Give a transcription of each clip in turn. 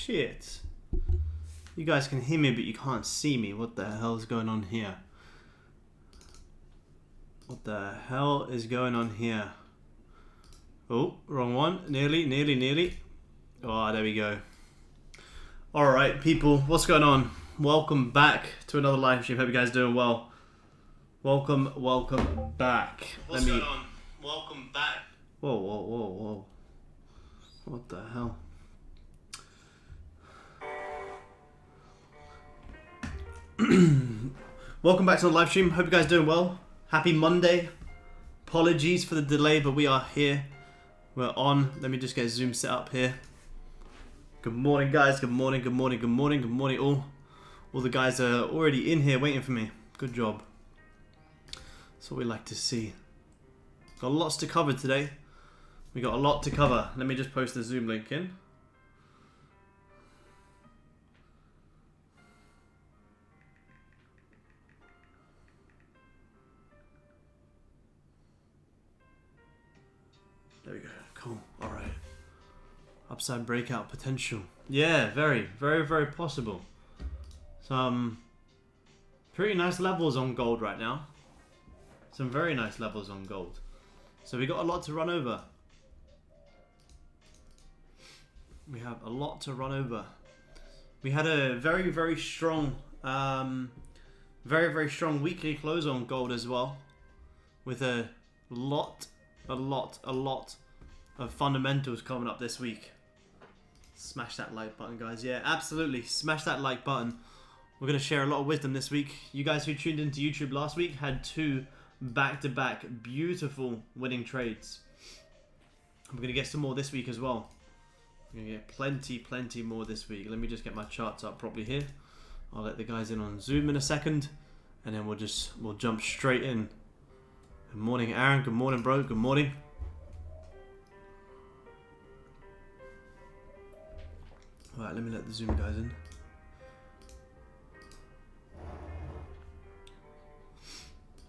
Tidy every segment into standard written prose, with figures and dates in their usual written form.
Shit. You guys can hear me, but you can't see me. What the hell is going on here? What the hell is going on here? Oh, wrong one. Nearly. Oh, there we go. Alright, people. What's going on? Welcome back to another live stream. Hope you guys are doing well. Welcome back. What's going on? Welcome back. Whoa. What the hell? Welcome back to the live stream. Hope you guys are doing well. Happy Monday. Apologies for the delay, but we are here. We're on. Let me just get Zoom set up here. Good morning, guys. Good morning all. All the guys are already in here waiting for me. Good job. That's what we like to see. Got lots to cover today. We got a lot to cover. Let me just post the Zoom link in. There we go. Cool. All right. Upside breakout potential. Yeah, very possible. Some pretty nice levels on gold right now. Some very nice levels on gold. So we got a lot to run over. We have a lot to run over. We had a very strong, very strong weekly close on gold as well, with a lot of fundamentals coming up this week. Smash that like button, guys. Yeah, absolutely. Smash that like button. We're going to share a lot of wisdom this week. You guys who tuned into YouTube last week had 2 back-to-back beautiful winning trades. I'm going to get some more this week as well. We're going to get plenty more this week. Let me just get my charts up properly here. I'll let the guys in on Zoom in a second, and then we'll jump straight in. Good morning, Aaron. Good morning, bro. Good morning. Alright, let me let the Zoom guys in.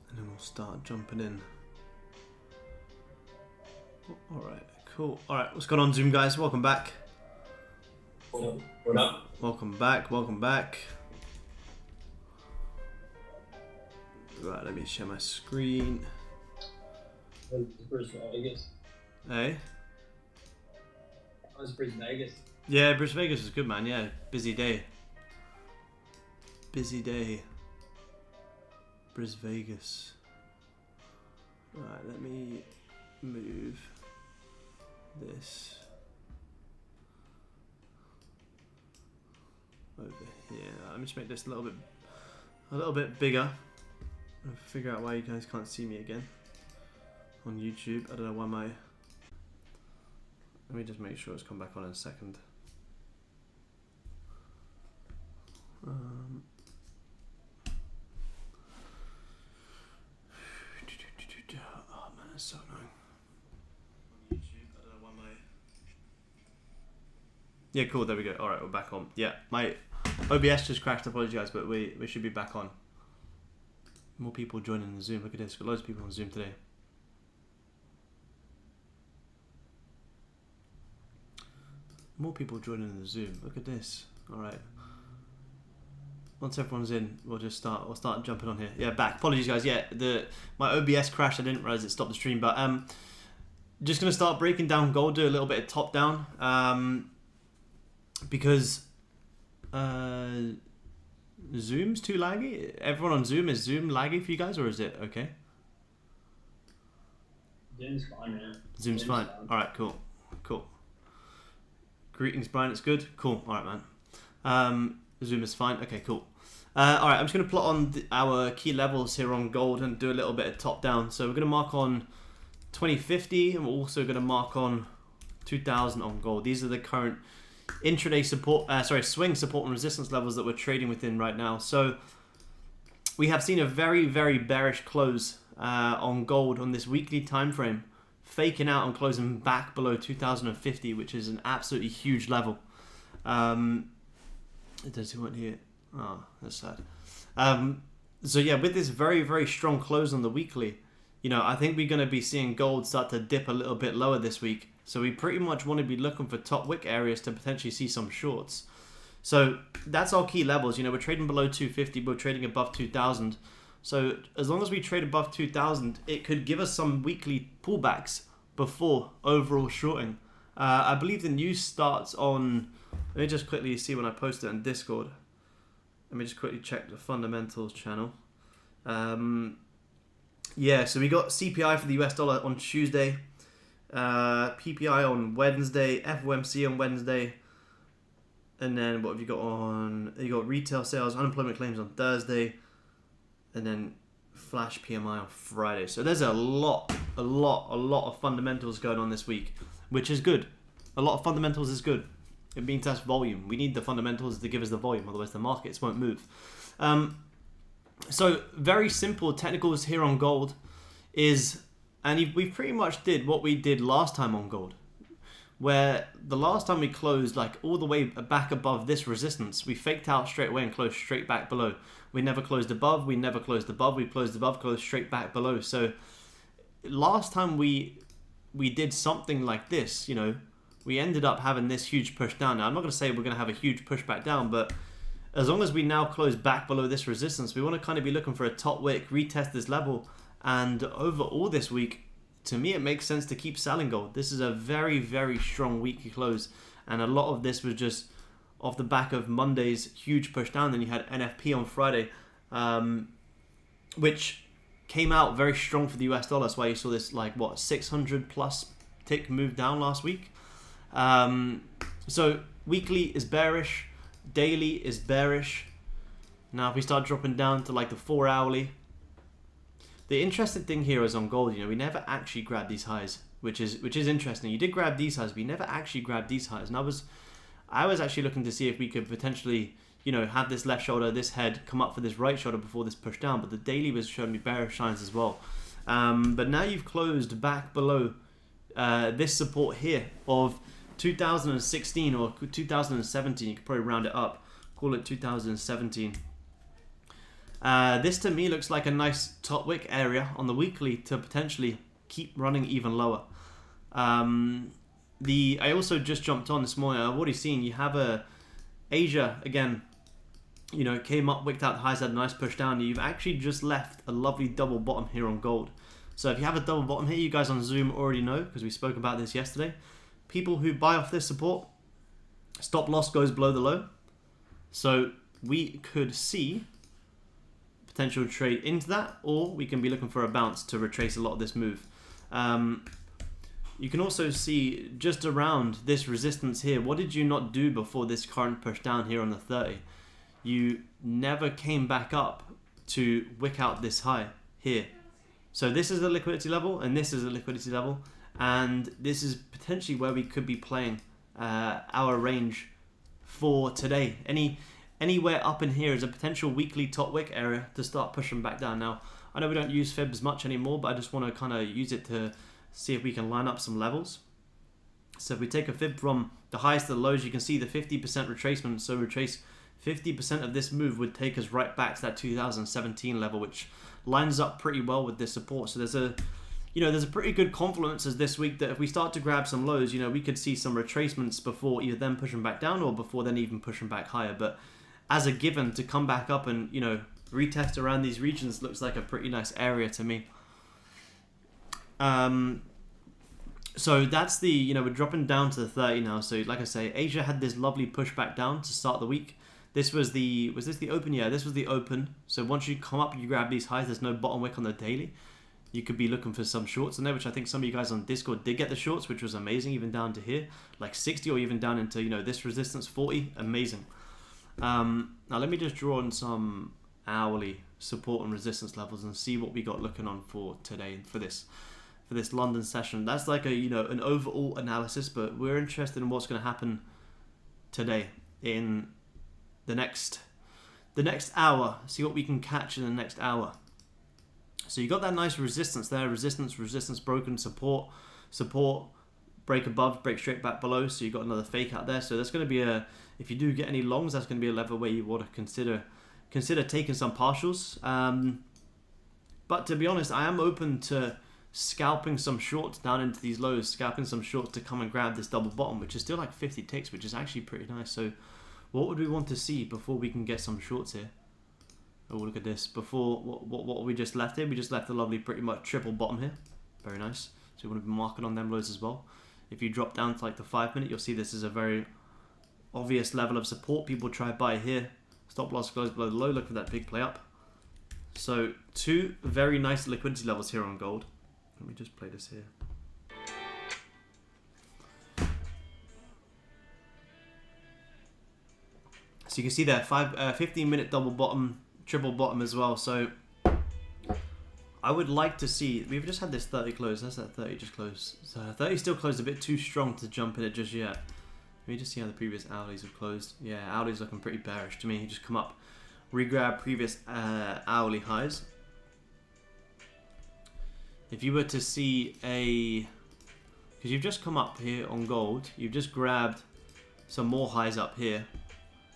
And then we'll start jumping in. Alright, cool. Alright, what's going on, Zoom guys? Welcome back. What up? Welcome back, welcome back. Right, let me share my screen. Brisbane, Vegas. Hey? How was Brisbane, Vegas? Yeah, Brisbane Vegas was good, man. Yeah, busy day. Busy day. Brisbane Vegas. Right, let me move this over here. Let me just make this a little bit bigger. I'll figure out why you guys can't see me again on YouTube. I don't know why my. Let me just make sure it's come back on in a second. Oh man, it's so annoying. On YouTube, I don't know why my. Yeah, cool. There we go. All right, we're back on. Yeah, my OBS just crashed. Apologize, but we should be back on. More people joining the Zoom. Look at this. Got loads of people on Zoom today. More people joining the Zoom. Look at this. All right. Once everyone's in, we'll start jumping on here. Yeah, back. Apologies, guys. Yeah, my OBS crashed. I didn't realize it stopped the stream, but just gonna start breaking down gold. Do a little bit of top down. Because Zoom's too laggy. Everyone on Zoom, is Zoom laggy for you guys, or is it okay? Zoom's fine, man. Zoom's fine. All right, cool. Greetings, Brian. It's good. Cool. All right, man. Zoom is fine. Okay, cool. All right, I'm just going to plot on our key levels here on gold and do a little bit of top down. So we're going to mark on 2050, and we're also going to mark on 2000 on gold. These are the current intraday support, swing support and resistance levels that we're trading within right now. So we have seen a very, very bearish close on gold on this weekly time frame, faking out and closing back below 2050, which is an absolutely huge level. Does he want here? Oh, that's sad. So yeah, with this very, very strong close on the weekly, I think we're going to be seeing gold start to dip a little bit lower this week. So we pretty much want to be looking for top wick areas to potentially see some shorts. So that's our key levels. We're trading below 250, we're trading above 2000. So as long as we trade above 2000, it could give us some weekly pullbacks before overall shorting. I believe the news starts on. Let me just quickly see when I post it on Discord. Let me just quickly check the fundamentals channel. Yeah, so we got CPI for the US dollar on Tuesday, PPI on Wednesday, FOMC on Wednesday, and then what have you got on? You got retail sales, unemployment claims on Thursday, and then flash PMI on Friday. So there's a lot of fundamentals going on this week, which is good. A lot of fundamentals is good. It means that's volume. We need the fundamentals to give us the volume, otherwise the markets won't move. So very simple technicals here on gold is, and we pretty much did what we did last time on gold, where the last time we closed like all the way back above this resistance, we faked out straight away and closed straight back below. We never closed above, we never closed above, we closed above, closed straight back below. So last time we did something like this, we ended up having this huge push down. Now I'm not going to say we're going to have a huge push back down, but as long as we now close back below this resistance, we want to kind of be looking for a top wick, retest this level, and overall this week, to me, it makes sense to keep selling gold. This is a very, very strong weekly close, and a lot of this was just off the back of Monday's huge push down. Then you had NFP on Friday, which came out very strong for the US dollar. That's why you saw this 600 plus tick move down last week. So weekly is bearish, daily is bearish. Now if we start dropping down to the 4 hourly, the interesting thing here is on gold, we never actually grabbed these highs, which is interesting. You did grab these highs, but you never actually grabbed these highs. And I was actually looking to see if we could potentially, have this left shoulder, this head come up for this right shoulder before this push down, but the daily was showing me bearish signs as well. But now you've closed back below this support here of 2016 or 2017. You could probably round it up. Call it 2017. This to me looks like a nice top wick area on the weekly to potentially keep running even lower. I also just jumped on this morning. I've already seen you have a Asia again. You know, came up, wicked out the highs, had a nice push down. You've actually just left a lovely double bottom here on gold. So if you have a double bottom here, you guys on Zoom already know because we spoke about this yesterday. People who buy off this support, stop loss goes below the low. So we could see potential trade into that, or we can be looking for a bounce to retrace a lot of this move. You can also see just around this resistance here, what did you not do before this current push down here on the 30? You never came back up to wick out this high here. So this is the liquidity level, and this is the liquidity level, and this is potentially where we could be playing our range for today. Anywhere up in here is a potential weekly top wick area to start pushing back down. Now, I know we don't use fibs much anymore, but I just want to kind of use it to see if we can line up some levels. So if we take a fib from the highs to the lows, you can see the 50% retracement. So retrace 50% of this move would take us right back to that 2017 level, which lines up pretty well with this support. So there's a pretty good confluence as this week that if we start to grab some lows, we could see some retracements before either them pushing back down or before then even pushing back higher. But as a given to come back up and retest around these regions looks like a pretty nice area to me. So that's the we're dropping down to the 30 now. So like I say, Asia had this lovely pushback down to start the week. Was this the open? Yeah, this was the open. So once you come up, you grab these highs. There's no bottom wick on the daily. You could be looking for some shorts in there, which I think some of you guys on Discord did get the shorts, which was amazing, even down to here, like 60 or even down into this resistance 40. Amazing. Now let me just draw on some hourly support and resistance levels and see what we got looking on for today for this London session. That's like an overall analysis, but we're interested in what's going to happen today in the next hour. See what we can catch in the next hour. So you got that nice resistance there, resistance broken, support, break above, break straight back below. So you got another fake out there. So that's going to be if you do get any longs, that's going to be a level where you want to consider taking some partials. But to be honest, I am open to scalping some shorts down into these lows, scalping some shorts to come and grab this double bottom, which is still like 50 ticks, which is actually pretty nice. So what would we want to see before we can get some shorts here? Oh, look at this. Before, what we just left here? We just left a lovely pretty much triple bottom here. Very nice. So you want to be marking on them lows as well. If you drop down to like the 5 minute, you'll see this is a very obvious level of support. People try buy here. Stop loss goes below the low. Look for that big play up. So two very nice liquidity levels here on gold. Let me just play this here. So you can see there 15 minute double bottom, triple bottom as well. So I would like to see, we've just had this 30 close. That's that 30 just closed. So 30 still closed a bit too strong to jump in it just yet. Let me just see how the previous hourlies have closed. Yeah, hourlies looking pretty bearish to me. You just come up, regrab previous hourly highs. If you were to see because you've just come up here on gold, you've just grabbed some more highs up here.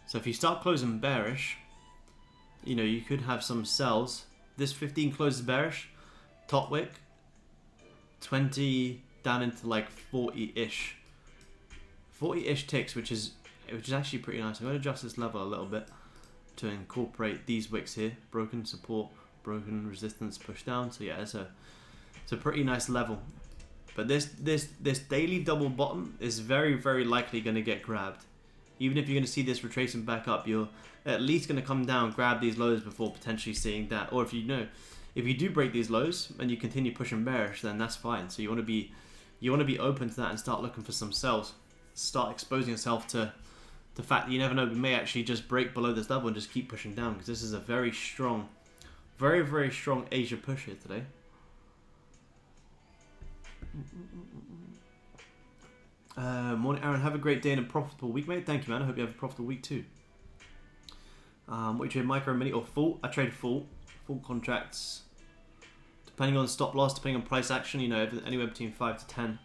So if you start closing bearish, you could have some sells. This 15 closes bearish, top wick, 20 down into like 40-ish. 40-ish ticks, which is actually pretty nice. I'm going to adjust this level a little bit to incorporate these wicks here. Broken support, broken resistance, push down. So yeah, it's a pretty nice level. But this daily double bottom is very, very likely going to get grabbed. Even if you're going to see this retracing back up, you're at least going to come down, grab these lows before potentially seeing that. Or if you do break these lows and you continue pushing bearish, then that's fine. So you want to be open to that and start looking for some sells. Start exposing yourself to the fact that you never know, we may actually just break below this level and just keep pushing down, because this is a very strong, very, very strong Asia push here today. Morning, Aaron. Have a great day and a profitable week, mate. Thank you, man. I hope you have a profitable week too. What you trade, micro, mini, or full? I trade full contracts. Depending on stop loss, depending on price action, anywhere between 5 to 10.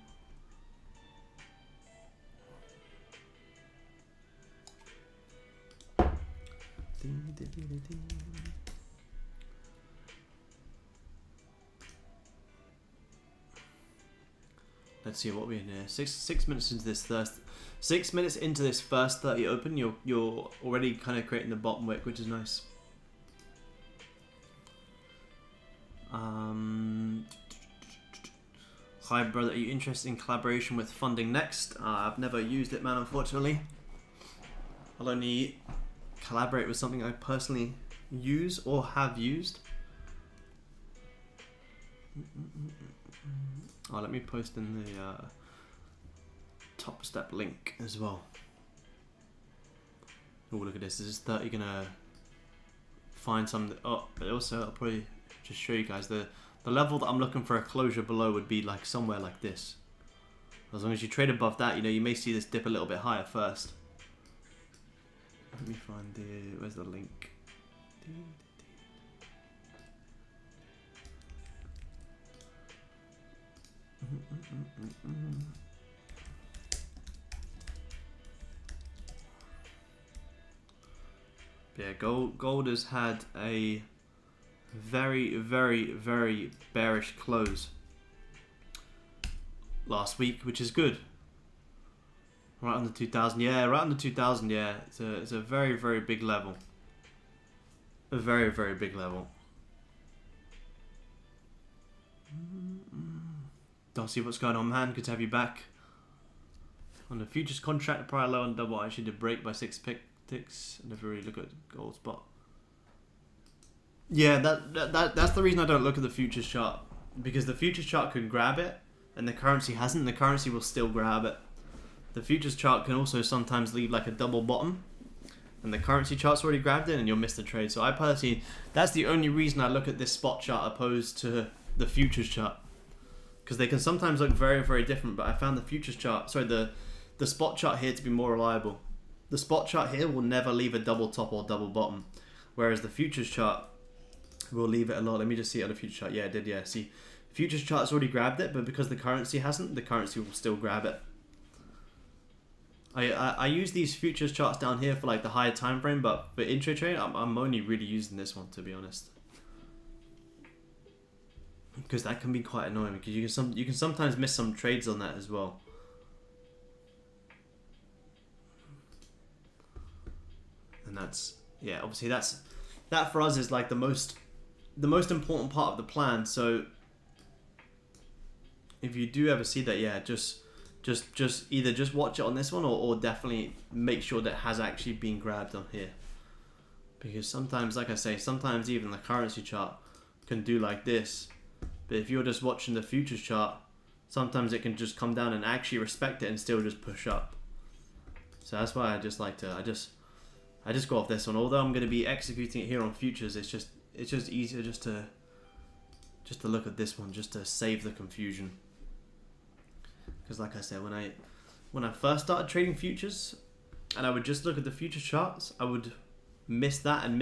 Let's see what we're in here. Six minutes into this first. 6 minutes into this first 30 open, you're already kind of creating the bottom wick, which is nice. Hi brother, are you interested in collaboration with Funding Next? I've never used it, man, unfortunately. I'll only collaborate with something I personally use or have used. Oh, let me post in the top step link as well. Oh, look at this. This is 30 gonna find some. Oh, but also I'll probably just show you guys the level that I'm looking for a closure below would be like somewhere like this. As long as you trade above that, you know, you may see this dip a little bit higher first. Let me find the, where's the link? Yeah, gold has had a very, very, very bearish close last week, which is good. Right under 2,000, yeah, right under 2,000, yeah. It's a very, very big level. A very, very big level. Don't see what's going on, man. Good to have you back. On the futures contract, prior low and double, I actually did break by 6 ticks. I never really look at gold spot. Yeah, that's the reason I don't look at the futures chart, because the futures chart can grab it, and the currency hasn't. And the currency will still grab it. The futures chart can also sometimes leave like a double bottom, and the currency chart's already grabbed it, and you'll miss the trade. So I personally, that's the only reason I look at this spot chart opposed to the futures chart, because they can sometimes look very, very different. But I found the futures chart, sorry, the spot chart here to be more reliable. The spot chart here will never leave a double top or double bottom, whereas the futures chart will leave it a lot. Let me just see it on the futures chart. Yeah, it did. Yeah, see, futures chart's already grabbed it, but because the currency hasn't, the currency will still grab it. I use these futures charts down here for like the higher time frame, but for intraday trade, I'm only really using this one, to be honest, because that can be quite annoying, because you can sometimes miss some trades on that as well. And that's, yeah, obviously that for us is like the most important part of the plan. So if you do ever see that, yeah, just either just watch it on this one, or definitely make sure that it has actually been grabbed on here, because sometimes, like I say, sometimes even the currency chart can do like this, but if you're just watching the futures chart, sometimes it can just come down and actually respect it and still just push up. So that's why I just like to, I just go off this one. Although I'm going to be executing it here on futures, it's just easier just to look at this one, just to save the confusion. Because like I said, when I first started trading futures, and I would just look at the futures charts, I would miss that and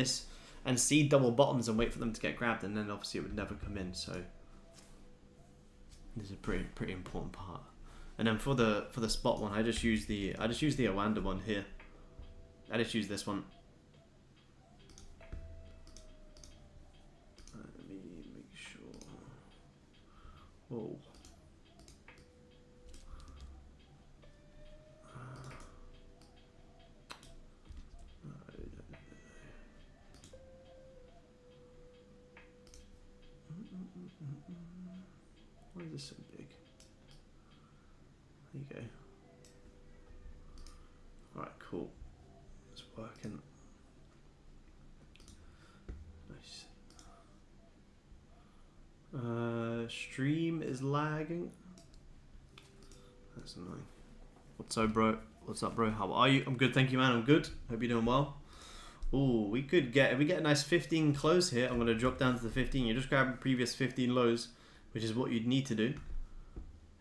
see double bottoms and wait for them to get grabbed, and then obviously it would never come in. So this is a pretty important part. And then for the spot one, I just use the Awanda one here. I just use this one. Let me make sure. Whoa. Why is this so big? There you go. Alright, cool. It's working. Nice. Stream is lagging. That's annoying. What's up, bro? What's up, bro? How are you? I'm good, thank you, man. I'm good. Hope you're doing well. Ooh, if we get a nice 15 close here, I'm gonna drop down to the 15. You just grab previous 15 lows, which is what you'd need to do.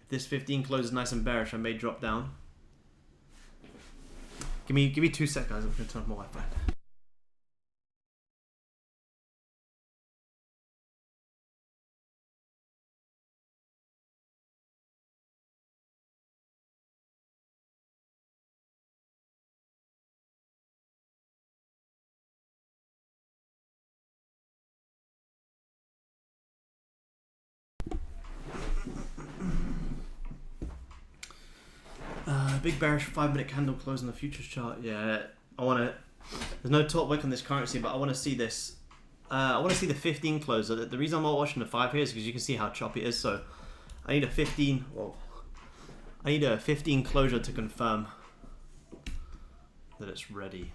If this 15 close is nice and bearish, I may drop down. Give me 2 seconds, guys. I'm gonna turn off my Wi-Fi. Big bearish 5-minute candle close on the futures chart. Yeah, I want to. There's no top wick on this currency, but I want to see this. I want to see the 15 close. The reason I'm not watching the 5 here is because you can see how choppy it is. So I need a 15. Whoa. I need a 15 closure to confirm that it's ready.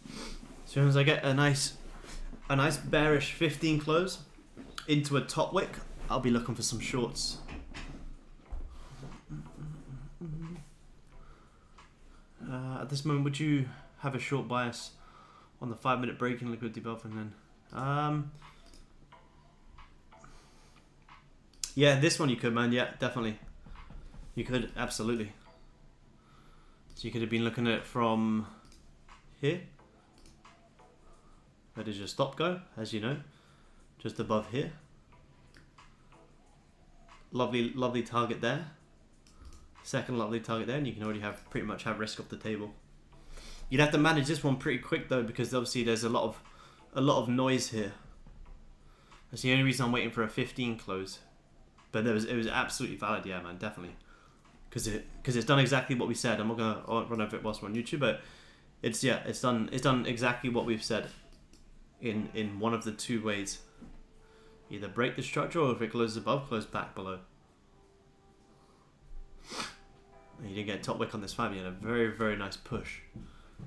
As soon as I get a nice bearish 15 close into a top wick, I'll be looking for some shorts. At this moment, would you have a short bias on the 5-minute break-in liquidity buffer? And then, yeah, this one you could, man. Yeah, definitely, you could, absolutely. So you could have been looking at it from here. Where does your stop go? As you know, just above here. Lovely, lovely target there. Second lovely target there, and you can already pretty much have risk off the table. You'd have to manage this one pretty quick though, because obviously there's a lot of noise here. That's the only reason I'm waiting for a 15 close. But it was absolutely valid, yeah, man, definitely. Because it's done exactly what we said. I won't run over it whilst we're on YouTube, but it's done exactly what we've said. In one of the two ways, either break the structure, or if it closes above, close back below. You didn't get a top wick on this 5. You had a very, very nice push.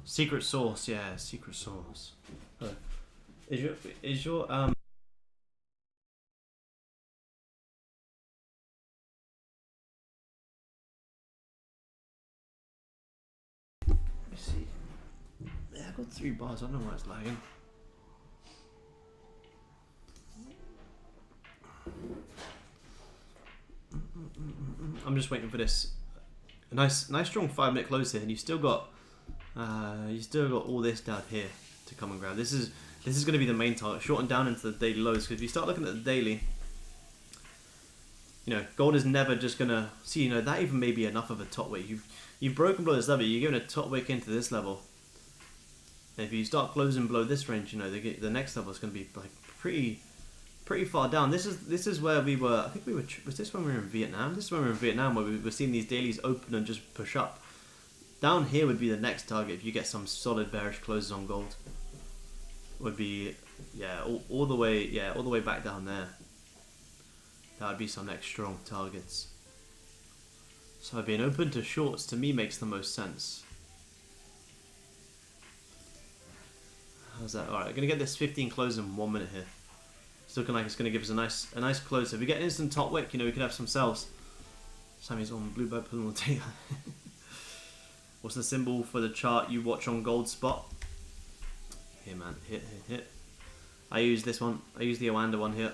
Secret sauce, yeah, secret sauce. Is your Let me see. Yeah, I got 3 bars. I don't know why it's lagging. I'm just waiting for this. A nice strong 5-minute close here, and you've still got all this down here to come and grab. This is going to be the main target, shorten down into the daily lows. Because if you start looking at the daily, you know, gold is never just going to see. You know, that even may be enough of a top wick. You've broken below this level. You're giving a top wick into this level. And if you start closing below this range, you know, the next level is going to be like pretty far down. This is where we were. I think we were. Was this when we were in Vietnam? This is when we were in Vietnam, where we were seeing these dailies open and just push up. Down here would be the next target if you get some solid bearish closes on gold. Would be, yeah, all the way back down there. That would be some next strong targets. So being open to shorts to me makes the most sense. How's that? All right, I'm gonna get this 15 close in 1 minute here. It's looking like it's going to give us a nice close. If we get an instant top wick, you know, we could have some sells. Sammy's on Bluebird pulling the tail. What's the symbol for the chart you watch on gold spot? Here, man. Hit. I use this one. I use the Oanda one here.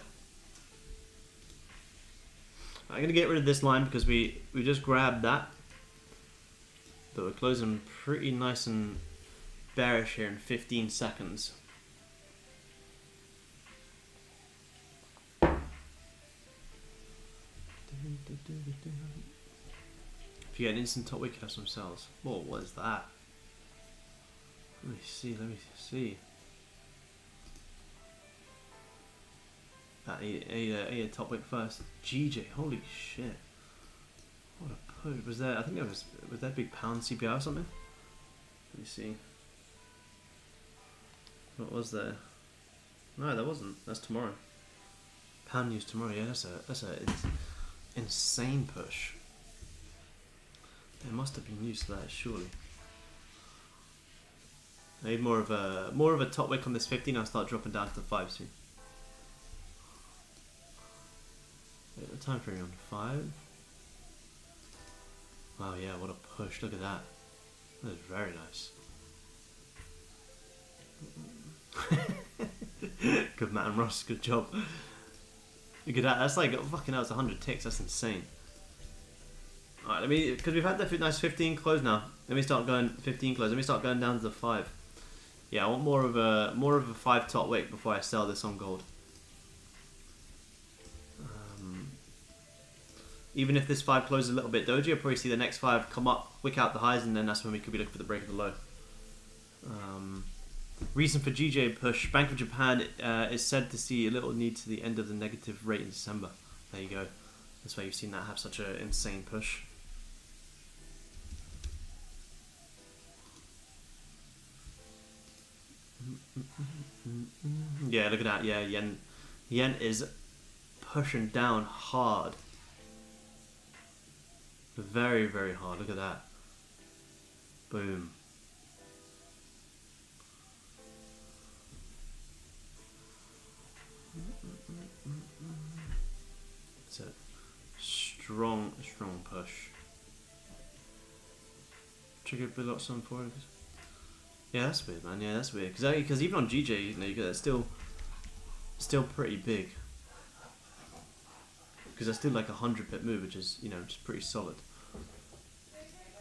I'm going to get rid of this line because we just grabbed that. But we're closing pretty nice and bearish here in 15 seconds. If you get an instant top wick, you have some sells. Whoa, what is that? Let me see. I need a top wick first. GJ, holy shit. What a push. Was there, I think was that big pound CPI or something? Let me see. What was there? No, that wasn't. That's tomorrow. Pound news tomorrow, yeah, that's a insane push. There must have been news to that, surely. I need more of a top wick on this 15. I'll start dropping down to the 5 soon. Wait, the time frame on 5. Wow, yeah, what a push! Look at that. That is very nice. Good man, Ross. Good job. Look at that. That's like fucking hell. It's 100 ticks. That's insane. Alright, let me, because we've had the nice 15 close now. Let me start going 15 close. Let me start going down to the 5. Yeah, I want more of a 5 top wick before I sell this on gold. Even if this 5 closes a little bit doji, you'll probably see the next 5 come up, wick out the highs, and then that's when we could be looking for the break of the low. Reason for GJ push. Bank of Japan is said to see a little need to the end of the negative rate in December. There you go. That's why you've seen that have such an insane push. Yeah, look at that. Yeah, yen is pushing down hard. Very, very hard. Look at that. Boom. It's a strong push. Trigger build up some Forex. Yeah, that's weird, man. Yeah, that's weird. Because even on GJ, you know, you get that still pretty big. Because that's still like a 100 pip move, which is, you know, just pretty solid.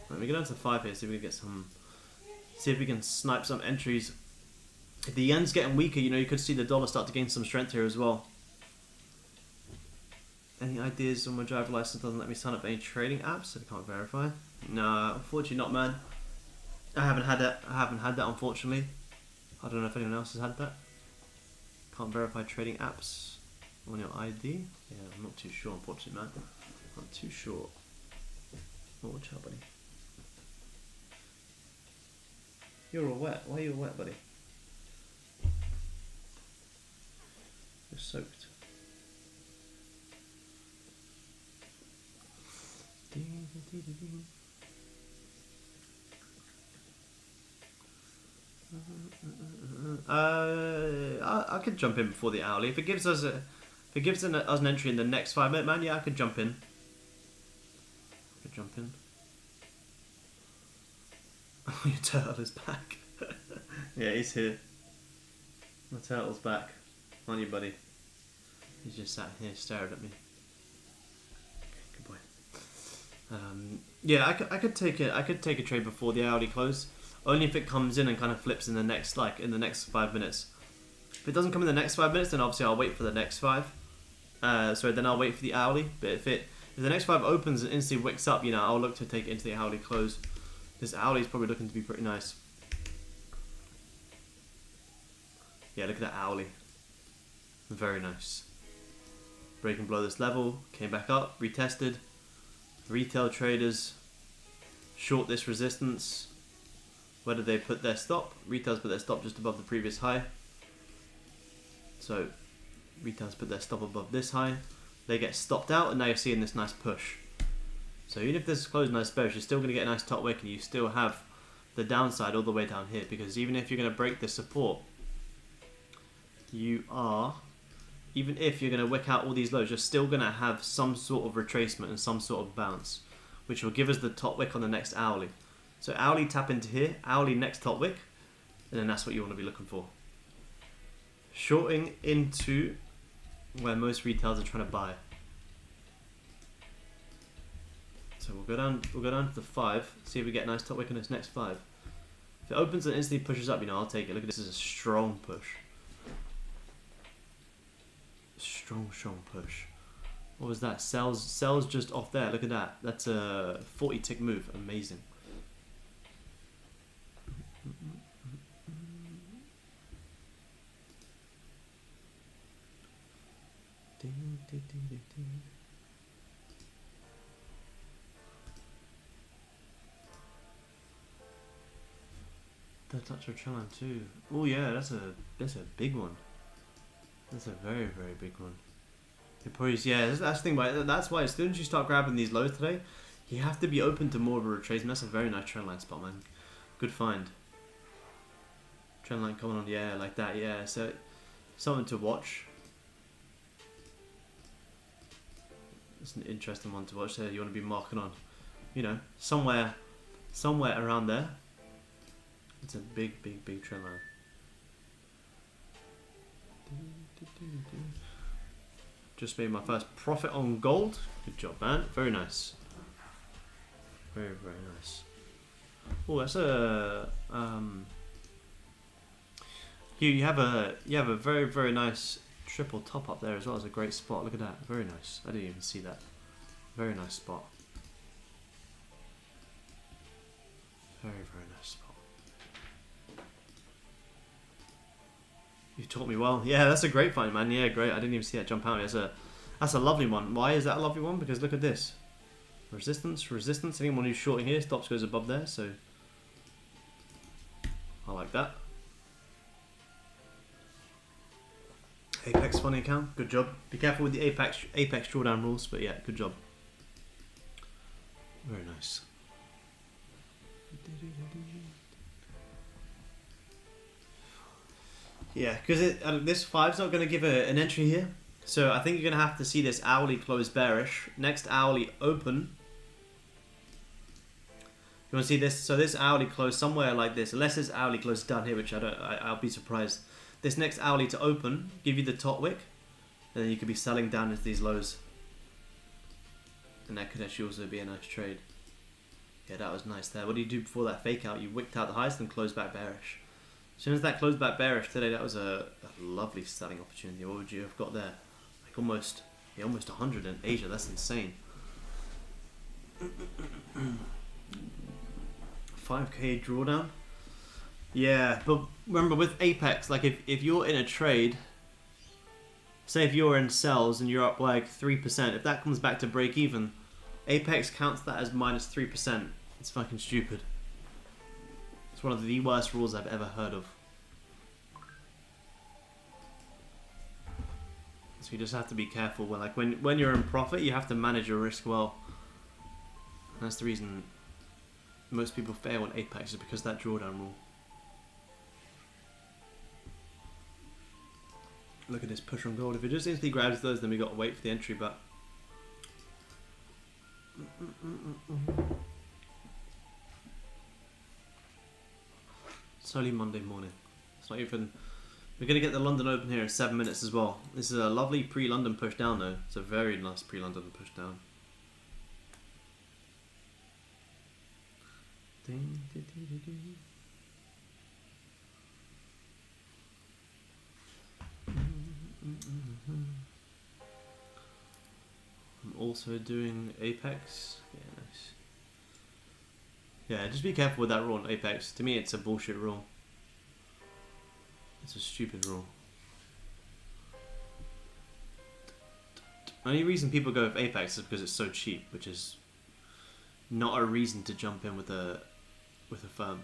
Let me get down to 5 here, see if we can get some. See if we can snipe some entries. If the yen's getting weaker, you know, you could see the dollar start to gain some strength here as well. Any ideas on my driver license doesn't let me sign up for any trading apps, so I can't verify? No, unfortunately not, man. I haven't had that. Unfortunately. I don't know if anyone else has had that. Can't verify trading apps on your ID. Yeah, I'm not too sure, unfortunately, man. Not too sure. Oh, watch out, buddy. You're all wet. Why are you all wet, buddy? You're soaked. I could jump in before the hourly if it gives us an entry in the next 5 minute, man. Yeah, I could jump in. Oh, your turtle is back. Yeah, he's here. My turtle's back. On you, buddy. He's just sat here staring at me. Good boy. Yeah, I could take it. I could take a trade before the hourly close. Only if it comes in and kind of flips in the next 5 minutes. If it doesn't come in the next 5 minutes, then obviously I'll wait for the next 5. Then I'll wait for the hourly. But if the next 5 opens and instantly wicks up, you know, I'll look to take it into the hourly close. This hourly is probably looking to be pretty nice. Yeah, look at that hourly. Very nice. Breaking below this level, came back up, retested. Retail traders short this resistance. Where did they put their stop? Retail's put their stop just above the previous high. So, retail's put their stop above this high. They get stopped out, and now you're seeing this nice push. So even if this is closed nice bearish, you're still going to get a nice top wick, and you still have the downside all the way down here. Because even if you're going to break the support, even if you're going to wick out all these lows, you're still going to have some sort of retracement and some sort of bounce, which will give us the top wick on the next hourly. So hourly tap into here, hourly next top wick, and then that's what you want to be looking for. Shorting into where most retailers are trying to buy. So we'll go down to the 5, see if we get a nice top wick on this next 5. If it opens and instantly pushes up, you know, I'll take it. Look at this, is a strong push. Strong push. What was that? Sells just off there. Look at that. That's a 40 tick move. Amazing. That touch of challenge too. Oh yeah, that's a big one. That's a very, very big one. It probably, yeah, that's the thing about it. That's why as soon as you start grabbing these lows today, you have to be open to more of a retracement. That's a very nice trendline spot, man. Good find. Trendline coming on, yeah, like that, yeah. So something to watch. It's an interesting one to watch there. You want to be marking on, you know, somewhere around there. It's a big trend line. Just made my first profit on gold. Good job, man. Very nice. Very, very nice. Oh, that's a you have a very, very nice triple top up there as well. It's a great spot. Look at that. Very nice. I didn't even see that. Very nice spot. Very, very nice spot. You taught me well. Yeah, that's a great find, man. Yeah, great. I didn't even see that jump out. That's a lovely one. Why is that a lovely one? Because look at this. Resistance, resistance. Anyone who's shorting here, stops goes above there, so I like that. Apex funny account, good job. Be careful with the Apex drawdown rules, but yeah, good job. Very nice. Yeah, because this 5's not going to give an entry here. So I think you're going to have to see this hourly close bearish. Next hourly open. You want to see this? So this hourly close somewhere like this. Unless this hourly close down here, which I'll be surprised. This next hourly to open, give you the top wick. And then you could be selling down into these lows. And that could actually also be a nice trade. Yeah, that was nice there. What did you do before that fake out? You wicked out the highest and closed back bearish. As soon as that closed back bearish today, that was a lovely selling opportunity. What would you have got there? Like almost 100 in Asia. That's insane. 5k drawdown. Yeah, but remember with Apex, like if you're in a trade, say if you're in sells and you're up like 3%, if that comes back to break even, Apex counts that as minus 3%. It's fucking stupid. It's one of the worst rules I've ever heard of. So you just have to be careful when you're in profit, you have to manage your risk well. And that's the reason most people fail on Apex, is because of that drawdown rule. Look at this push on gold. If it just instantly grabs those, then we got to wait for the entry, but it's only Monday morning. It's not even. We're going to get the London Open here in 7 minutes as well. This is a lovely pre-London push down though. It's a very nice pre-London push down. I'm also doing Apex. Yeah, nice. Yeah, just be careful with that rule on Apex. To me, it's a bullshit rule. It's a stupid rule. Only reason people go with Apex is because it's so cheap, which is not a reason to jump in with a firm.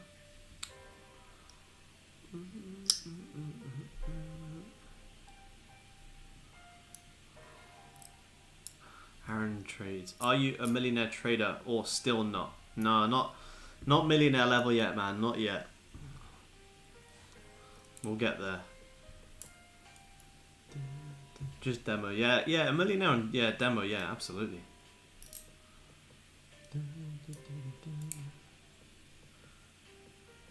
Aaron trades. Are you a millionaire trader or still not? No, not millionaire level yet, man. Not yet. We'll get there. Just demo. Yeah, yeah, a millionaire and yeah, demo. Yeah, absolutely.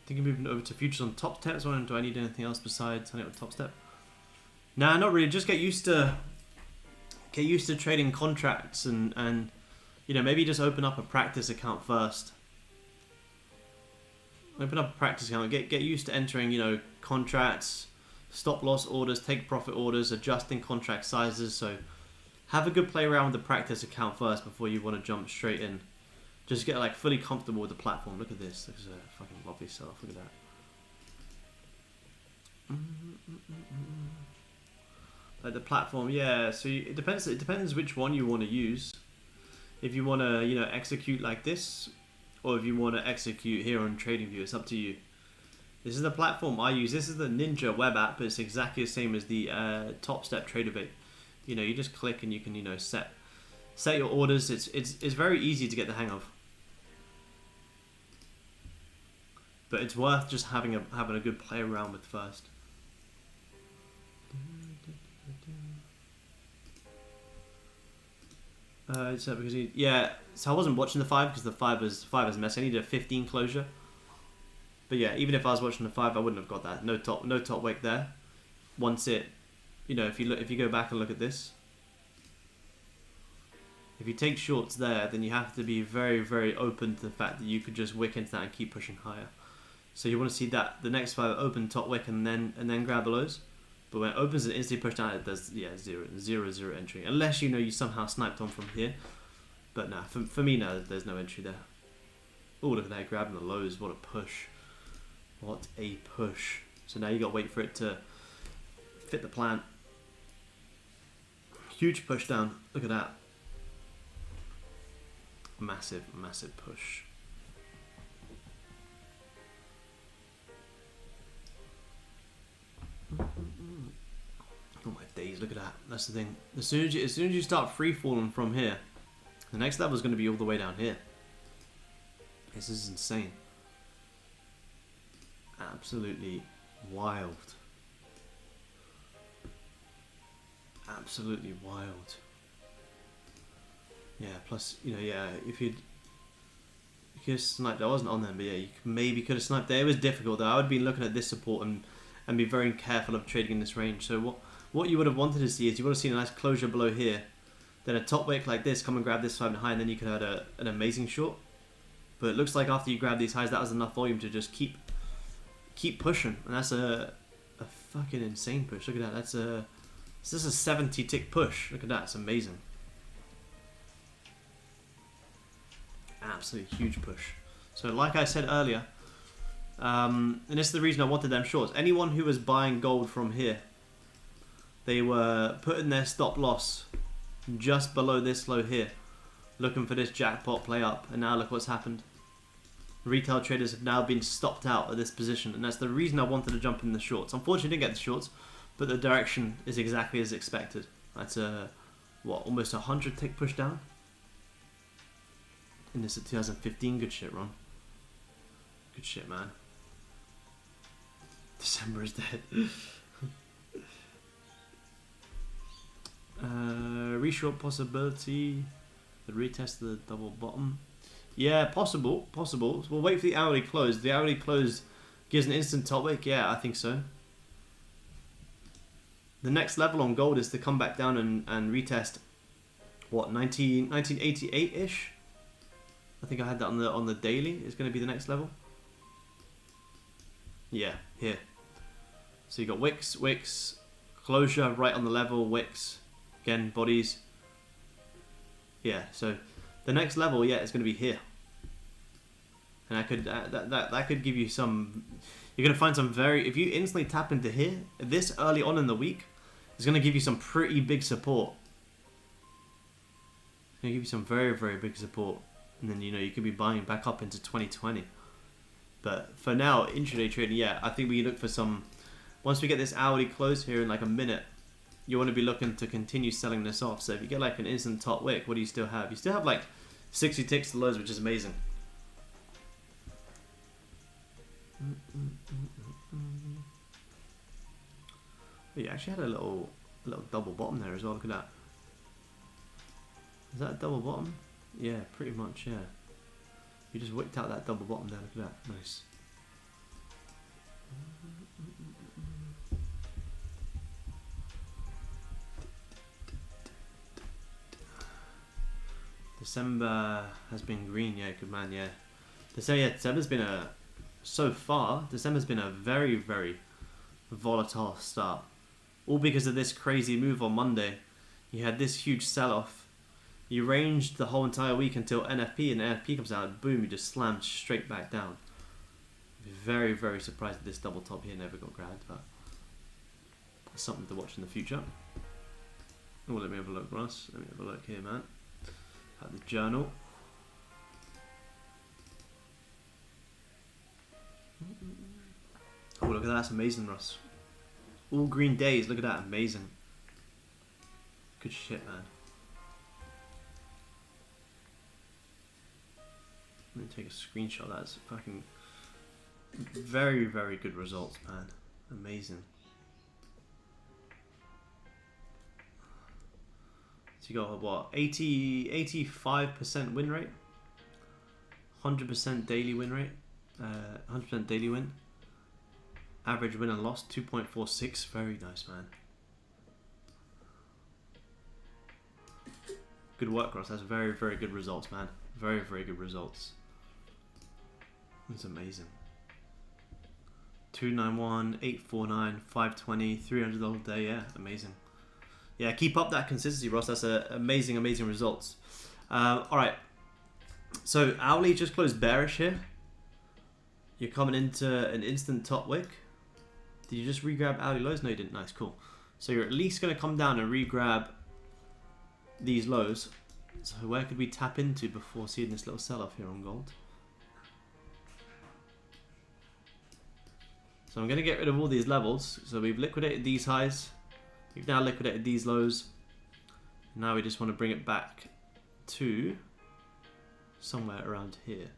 Thinking moving over to futures on top steps. Or do I need anything else besides turning up top step? Nah, not really. Just get used to trading contracts and you know, maybe just open up a practice account first. Open up a practice account. Get used to entering, you know, contracts, stop loss orders, take profit orders, adjusting contract sizes. So have a good play around with the practice account first before you want to jump straight in. Just get like fully comfortable with the platform. Look at this. This is a fucking lovely setup. Look at that. Like the platform, yeah. So it depends. It depends which one you want to use. If you want to, you know, execute like this, or if you want to execute here on TradingView, it's up to you. This is the platform I use. This is the Ninja web app, but it's exactly the same as the Top Step TraderBait. You know, you just click and you can, you know, set your orders. It's very easy to get the hang of. But it's worth just having a good play around with first. So because so I wasn't watching the 5 because the 5 is messy. I needed a 15 closure. But yeah, even if I was watching the 5, I wouldn't have got that. No top wick there. Once it, you know, if you go back and look at this, if you take shorts there, then you have to be very, very open to the fact that you could just wick into that and keep pushing higher. So you want to see that the next 5 open top wick and then grab the lows. But when it opens and instantly push down, it does zero entry. Unless you know you somehow sniped on from here. But nah, for me now, there's no entry there. Oh, look at that, grabbing the lows. What a push. What a push. So now you got to wait for it to fit the plan. Huge push down. Look at that. Massive, massive push. Oh my days, look at that. That's the thing. As soon as you start free falling from here, the next level is going to be all the way down here. This is insane. Absolutely wild. Absolutely wild. Yeah, plus, you know, yeah, if you could have sniped, I wasn't on them, but yeah, you maybe could have sniped there. It was difficult though. I would be looking at this support and be very careful of trading in this range. So what you would have wanted to see is you would have seen a nice closure below here, then a top wick like this, come and grab this 5 and high, and then you could have had an amazing short. But it looks like after you grab these highs, that was enough volume to just keep pushing, and that's a fucking insane push. Look at that. This is a 70 tick push. Look at that. It's amazing. Absolutely huge push. So like I said earlier, and this is the reason I wanted them shorts. Anyone who was buying gold from here, they were putting their stop loss just below this low here, looking for this jackpot play up, and now look what's happened. Retail traders have now been stopped out of this position, and that's the reason I wanted to jump in the shorts. Unfortunately, I didn't get the shorts, but the direction is exactly as expected. That's almost 100 tick push down. And this is 2015. Good shit, Ron. Good shit, man. December is dead. Reshort possibility. The retest of the double bottom. Yeah, possible. So we'll wait for the hourly close. The hourly close gives an instant top wick. Yeah, I think so. The next level on gold is to come back down and retest. What, 1988-ish? I think I had that on the daily. It's going to be the next level. Yeah, here. So you got wicks, closure right on the level, wicks, again bodies. Yeah, so the next level, yeah, is going to be here. And I could that could give you some. You're going to find some very. If you instantly tap into here this early on in the week, it's going to give you some pretty big support. It's going to give you some very, very big support. And then, you know, you could be buying back up into 2020. But for now, intraday trading, yeah, I think we look for some. Once we get this hourly close here in like a minute, you want to be looking to continue selling this off. So if you get like an instant top wick, what do you still have? You still have like 60 ticks to lows, which is amazing. You actually had a little double bottom there as well. Look at that. Is that a double bottom? Yeah, pretty much, yeah. You just whipped out that double bottom there, look at that. Nice. December has been green, yeah, good man, yeah. December's been December's been a very, very volatile start. All because of this crazy move on Monday. You had this huge sell-off. You ranged the whole entire week until NFP, and NFP comes out and boom, you just slammed straight back down. Very, very surprised that this double top here never got grabbed, but it's something to watch in the future. Oh, let me have a look, Ross. Let me have a look here, man. At the journal. Oh, look at that. That's amazing, Ross. All green days. Look at that. Amazing. Good shit, man. Let me take a screenshot. That's fucking very, very good results, man. Amazing. So you got what, 85% win rate, 100% daily win rate, 100% daily win. Average win and loss 2.46. Very nice, man. Good work, Ross. That's very, very good results, man. Very, very good results. That's amazing. 291, 849, 520, $300 a day. Yeah, amazing. Yeah, keep up that consistency, Ross. That's amazing, amazing results. All right. So hourly just closed bearish here. You're coming into an instant top wick. Did you just regrab hourly lows? No, you didn't. Nice, cool. So you're at least going to come down and regrab these lows. So where could we tap into before seeing this little sell-off here on gold? So I'm going to get rid of all these levels. So we've liquidated these highs. We've now liquidated these lows. Now we just want to bring it back to somewhere around here.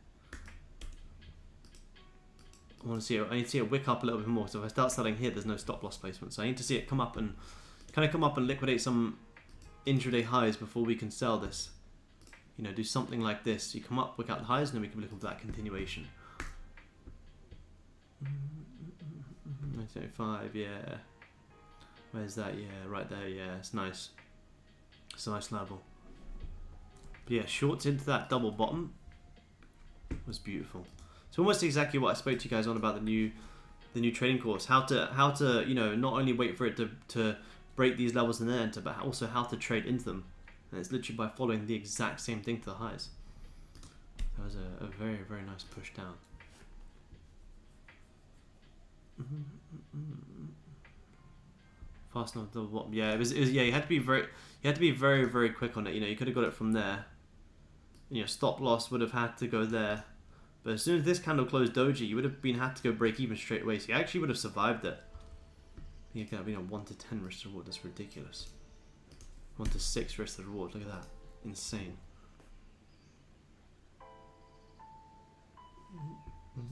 I need to see it wick up a little bit more. So if I start selling here, there's no stop loss placement. So I need to see it come up and liquidate some intraday highs before we can sell this. You know, do something like this. You come up, wick out the highs, and then we can be looking for that continuation. 1985, yeah. Where's that? Yeah, right there. Yeah, it's nice. It's a nice level. But yeah, shorts into that double bottom was beautiful. So almost exactly what I spoke to you guys on about the new trading course. How to you know, not only wait for it to break these levels and then enter, but also how to trade into them. And it's literally by following the exact same thing to the highs. That was a very, very nice push down. Fast enough double bottom. Yeah, it was yeah, you had to be very, very quick on it. You know, you could have got it from there. You know, stop loss would have had to go there. But as soon as this candle closed doji, you would have had to go break even straight away. So you actually would have survived it. You could have been a 1 to 10 risk to reward. That's ridiculous. 1 to 6 risk to reward. Look at that. Insane.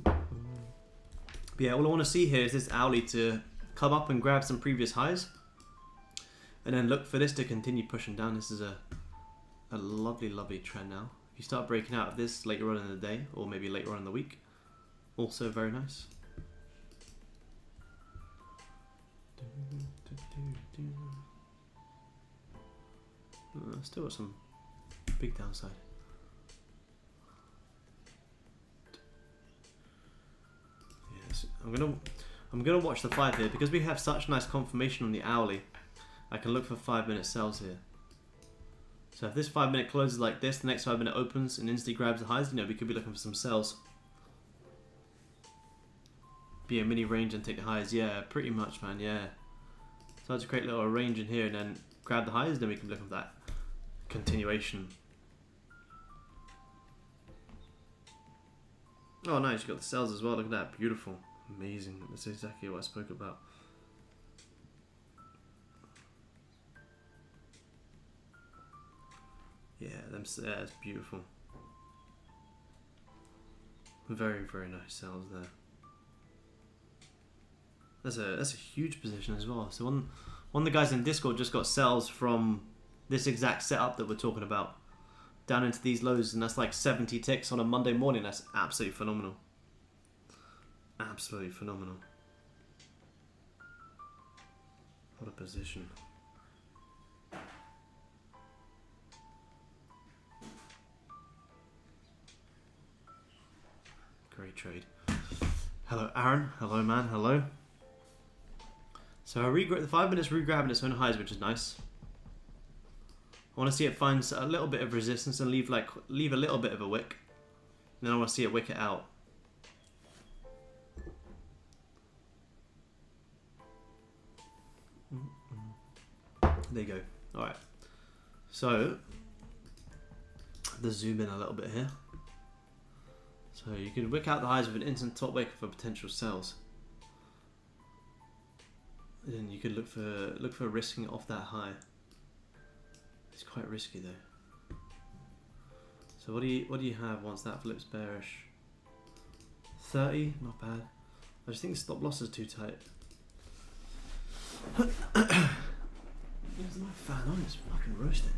But yeah, all I want to see here is this Owly to come up and grab some previous highs. And then look for this to continue pushing down. This is a lovely, lovely trend now. You start breaking out of this later on in the day, or maybe later on in the week, also very nice. Still got some big downside. Yes, I'm gonna watch the 5 here because we have such nice confirmation on the Owly. I can look for 5-minute sells here. So if this 5-minute closes like this, the next 5-minute opens and instantly grabs the highs, you know, we could be looking for some sells. Be a mini range and take the highs. Yeah, pretty much, man, yeah. So to create a little range in here and then grab the highs, then we can be looking for that continuation. Oh, nice, you got the sells as well. Look at that, beautiful. Amazing. That's exactly what I spoke about. Yeah, that's beautiful. Very, very nice sells there. That's a huge position as well. So one of the guys in Discord just got sells from this exact setup that we're talking about down into these lows, and that's like 70 ticks on a Monday morning. That's absolutely phenomenal. Absolutely phenomenal. What a position. Great trade. Hello, Aaron. Hello, man. Hello. So the 5 minutes regrabbing its own highs, which is nice. I want to see it finds a little bit of resistance and leave a little bit of a wick. And then I want to see it wick it out. There you go. All right. So let's zoom in a little bit here. So you can wick out the highs with an instant top wick for potential sells. And then you could look for risking it off that high. It's quite risky though. So what do you have once that flips bearish? 30, not bad. I just think the stop loss is too tight. Where's my fan on? It's fucking roasting.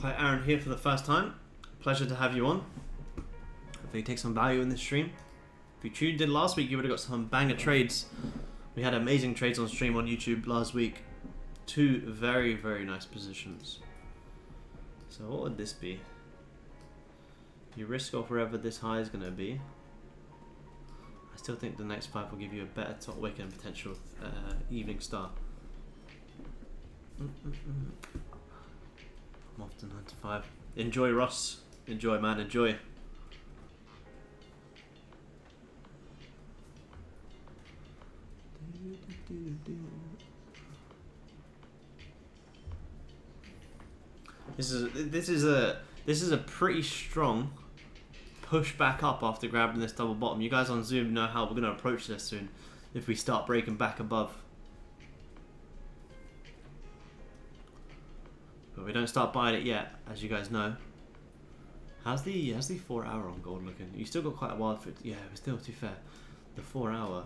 Hi Aaron here for the first time. Pleasure to have you on. Hopefully you take some value in this stream. If you tuned in last week, you would have got some banger trades. We had amazing trades on stream on YouTube last week. 2 very, very nice positions. So what would this be? You risk off wherever this high is going to be. I still think the next 5 will give you a better top wick and potential evening star. I'm off to 9 to 5. Enjoy, Ross. Enjoy, man. Enjoy. This is a pretty strong push back up after grabbing this double bottom. You guys on Zoom know how we're going to approach this soon if we start breaking back above. But we don't start buying it yet, as you guys know. How's the 4 hour on gold looking? You still got quite a while for it. Yeah, but still, to be fair, the 4 hour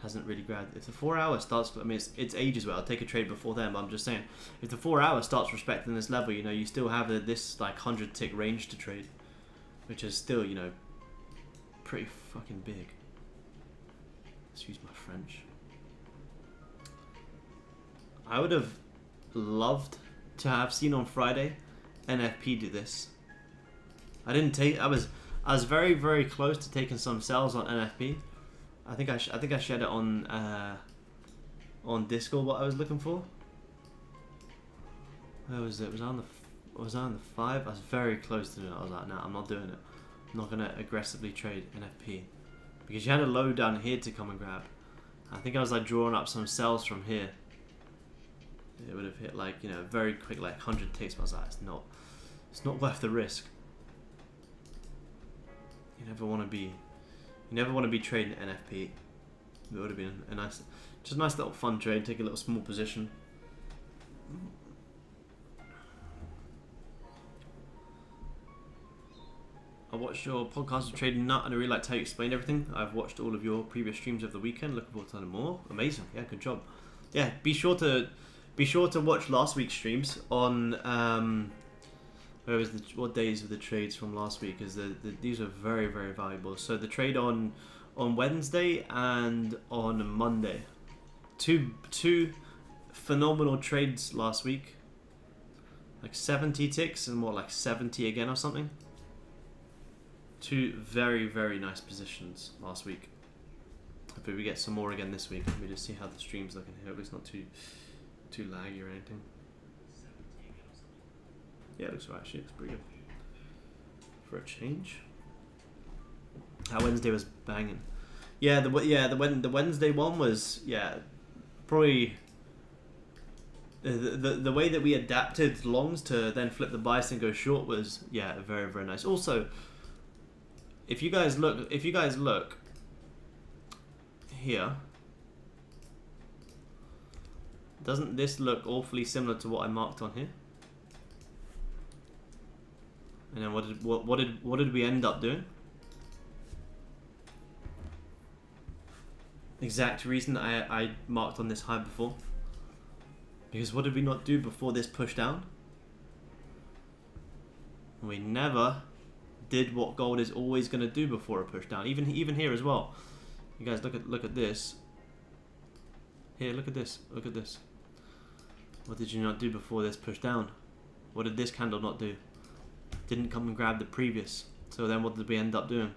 hasn't really grabbed. If the 4 hour starts, I mean, it's ages away. I'll take a trade before then, but I'm just saying, if the 4 hour starts respecting this level, you know, you still have this like 100 tick range to trade, which is still, you know, pretty fucking big. Excuse my French. I would have loved to have seen on Friday NFP do this. I didn't take. I was very, very close to taking some sells on NFP. I think I shared it on Discord what I was looking for. Where was it? Was I on the 5? I was very close to it. I was like, nah, I'm not doing it. I'm not gonna aggressively trade NFP because you had a low down here to come and grab. I think I was like drawing up some sells from here. It would have hit like, you know, very quick, like 100 ticks. But I was like, it's not worth the risk. You never want to be trading NFP. It would have been a nice little fun trade. Take a little small position. I watched your podcast of Trading Nut and I really liked how you explained everything. I've watched all of your previous streams of the weekend. Looking forward to learning more. Amazing. Yeah, good job. Yeah, be sure to watch last week's streams on what days of the trades from last week, because these are very, very valuable. So the trade on Wednesday and on Monday, two phenomenal trades last week, like 70 ticks and like 70 again or something. Two very, very nice positions last week. Hopefully we get some more again this week. Let me just see how the stream's looking here. It's not too laggy or anything. Yeah, it looks alright. Actually, it looks pretty good for a change. How Wednesday was banging. Yeah, the Wednesday one was, yeah, probably the way that we adapted longs to then flip the bias and go short was, yeah, very, very nice. Also, if you guys look here, doesn't this look awfully similar to what I marked on here? And then what did we end up doing? Exact reason I marked on this high before. Because what did we not do before this push down? We never did what gold is always going to do before a push down. Even here as well. You guys look at this. Here, look at this. Look at this. What did you not do before this push down? What did this candle not do? Didn't come and grab the previous. So then what did we end up doing?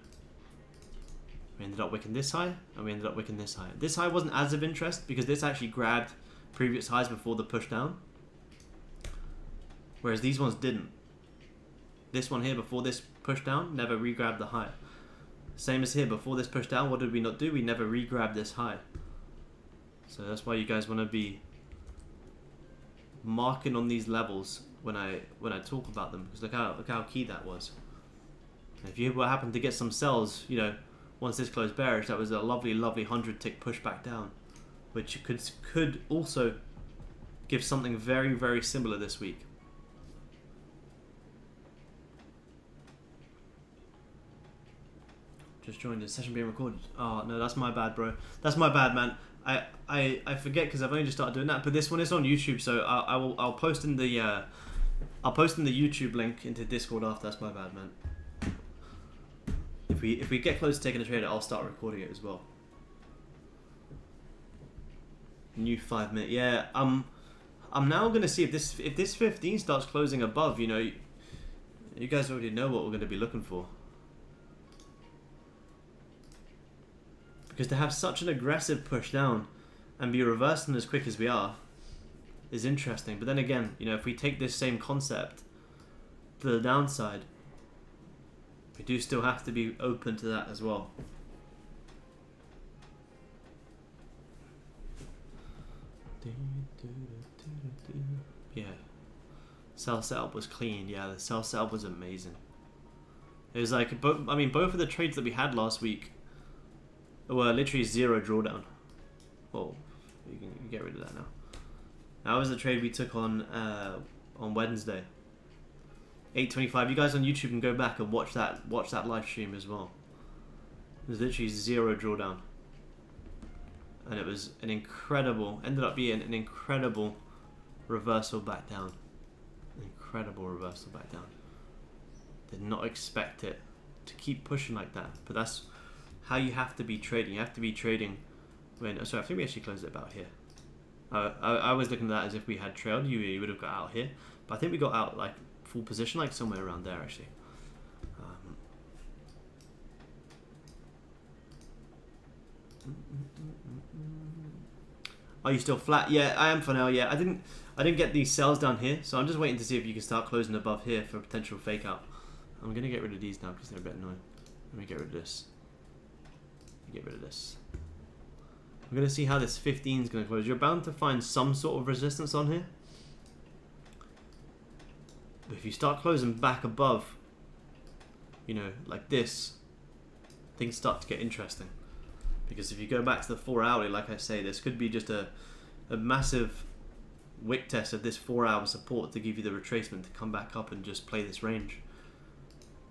We ended up wicking this high, and we ended up wicking this high. This high wasn't as of interest because this actually grabbed previous highs before the push down. Whereas these ones didn't. This one here before this push down never re-grabbed the high. Same as here, before this push down, what did we not do? We never re-grabbed this high. So that's why you guys want to be marking on these levels when I talk about them, because look how key that was. And if you happen to get some sells, you know, once this closed bearish, that was a lovely 100 tick push back down, which could also give something very, very similar this week. Just joined the session being recorded. Oh no, that's my bad, bro. That's my bad, man. I forget because I've only just started doing that. But this one is on YouTube, so I'll post in the YouTube link into Discord after. That's my bad, man. If we get close to taking a trade, I'll start recording it as well. New 5 minute. Yeah. I'm now gonna see if this 15 starts closing above. You know, you guys already know what we're gonna be looking for. Because to have such an aggressive push down and be reversing as quick as we are is interesting. But then again, you know, if we take this same concept to the downside, we do still have to be open to that as well. Yeah. Sell setup was clean. Yeah, the sell setup was amazing. It was like, both of the trades that we had last week were literally zero drawdown. Well, you can get rid of that now. That was the trade we took on Wednesday. 8:25. You guys on YouTube can go back and watch that live stream as well. It was literally zero drawdown, and it was an incredible. Ended up being an incredible reversal back down. Incredible reversal back down. Did not expect it to keep pushing like that, but that's how you have to be trading. You have to be trading when. Sorry, I think we actually closed it about here. I was looking at that as if we had trailed. You would have got out here, but I think we got out like full position, like somewhere around there actually. Are you still flat? Yeah, I am for now. Yeah, I didn't get these sells down here, so I'm just waiting to see if you can start closing above here for a potential fake out. I'm gonna get rid of these now because they're a bit annoying. Let me get rid of this. Get rid of this. I'm gonna see how this 15 is gonna close. You're bound to find some sort of resistance on here. But if you start closing back above, you know, like this, things start to get interesting. Because if you go back to the 4 hourly, like I say, this could be just a massive wick test of this 4 hour support to give you the retracement to come back up and just play this range.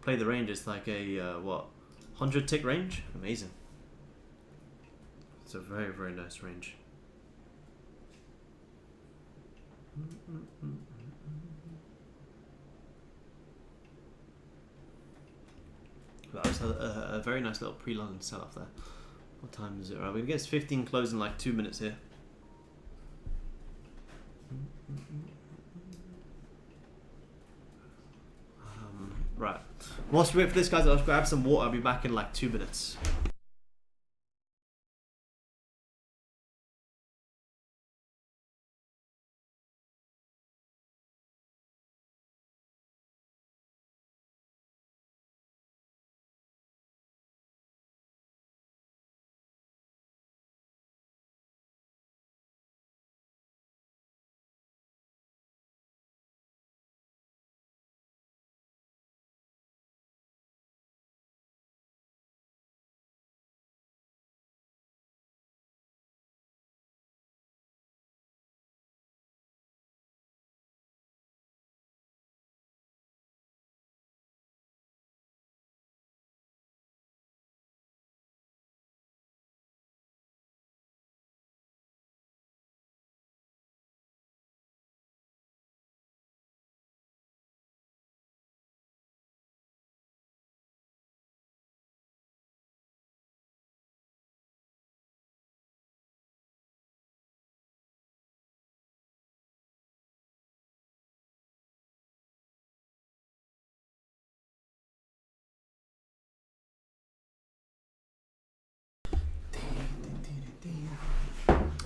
Play the range. It's like a 100 tick range. Amazing. It's a very, very nice range. That was a very nice little pre-London sell-off there. What time is it? Right, we get 15 close in like 2 minutes here. Right. Whilst we wait for this, guys, I'll grab some water. I'll be back in like 2 minutes.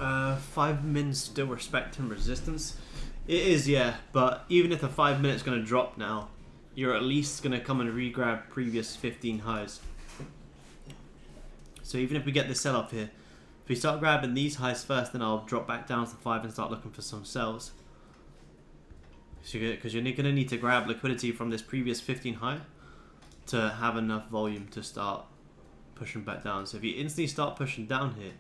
Uh, 5 mins still respecting resistance. It is, yeah, but even if the 5 minutes going to drop now, you're at least going to come and re-grab previous 15 highs. So even if we get the sell off here, if we start grabbing these highs first, then I'll drop back down to 5 and start looking for some sells. Because you're going to need to grab liquidity from this previous 15 high to have enough volume to start pushing back down. So if you instantly start pushing down here,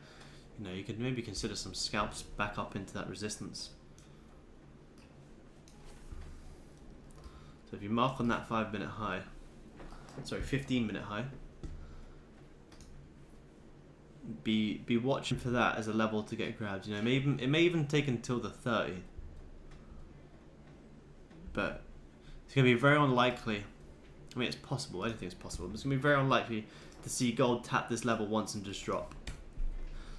you know, you could maybe consider some scalps back up into that resistance. So if you mark on that 5 minute high, sorry, 15 minute high, be watching for that as a level to get grabbed. You know, it may even take until the 30, but it's going to be very unlikely. I mean, it's possible. Anything is possible, but it's going to be very unlikely to see gold tap this level once and just drop.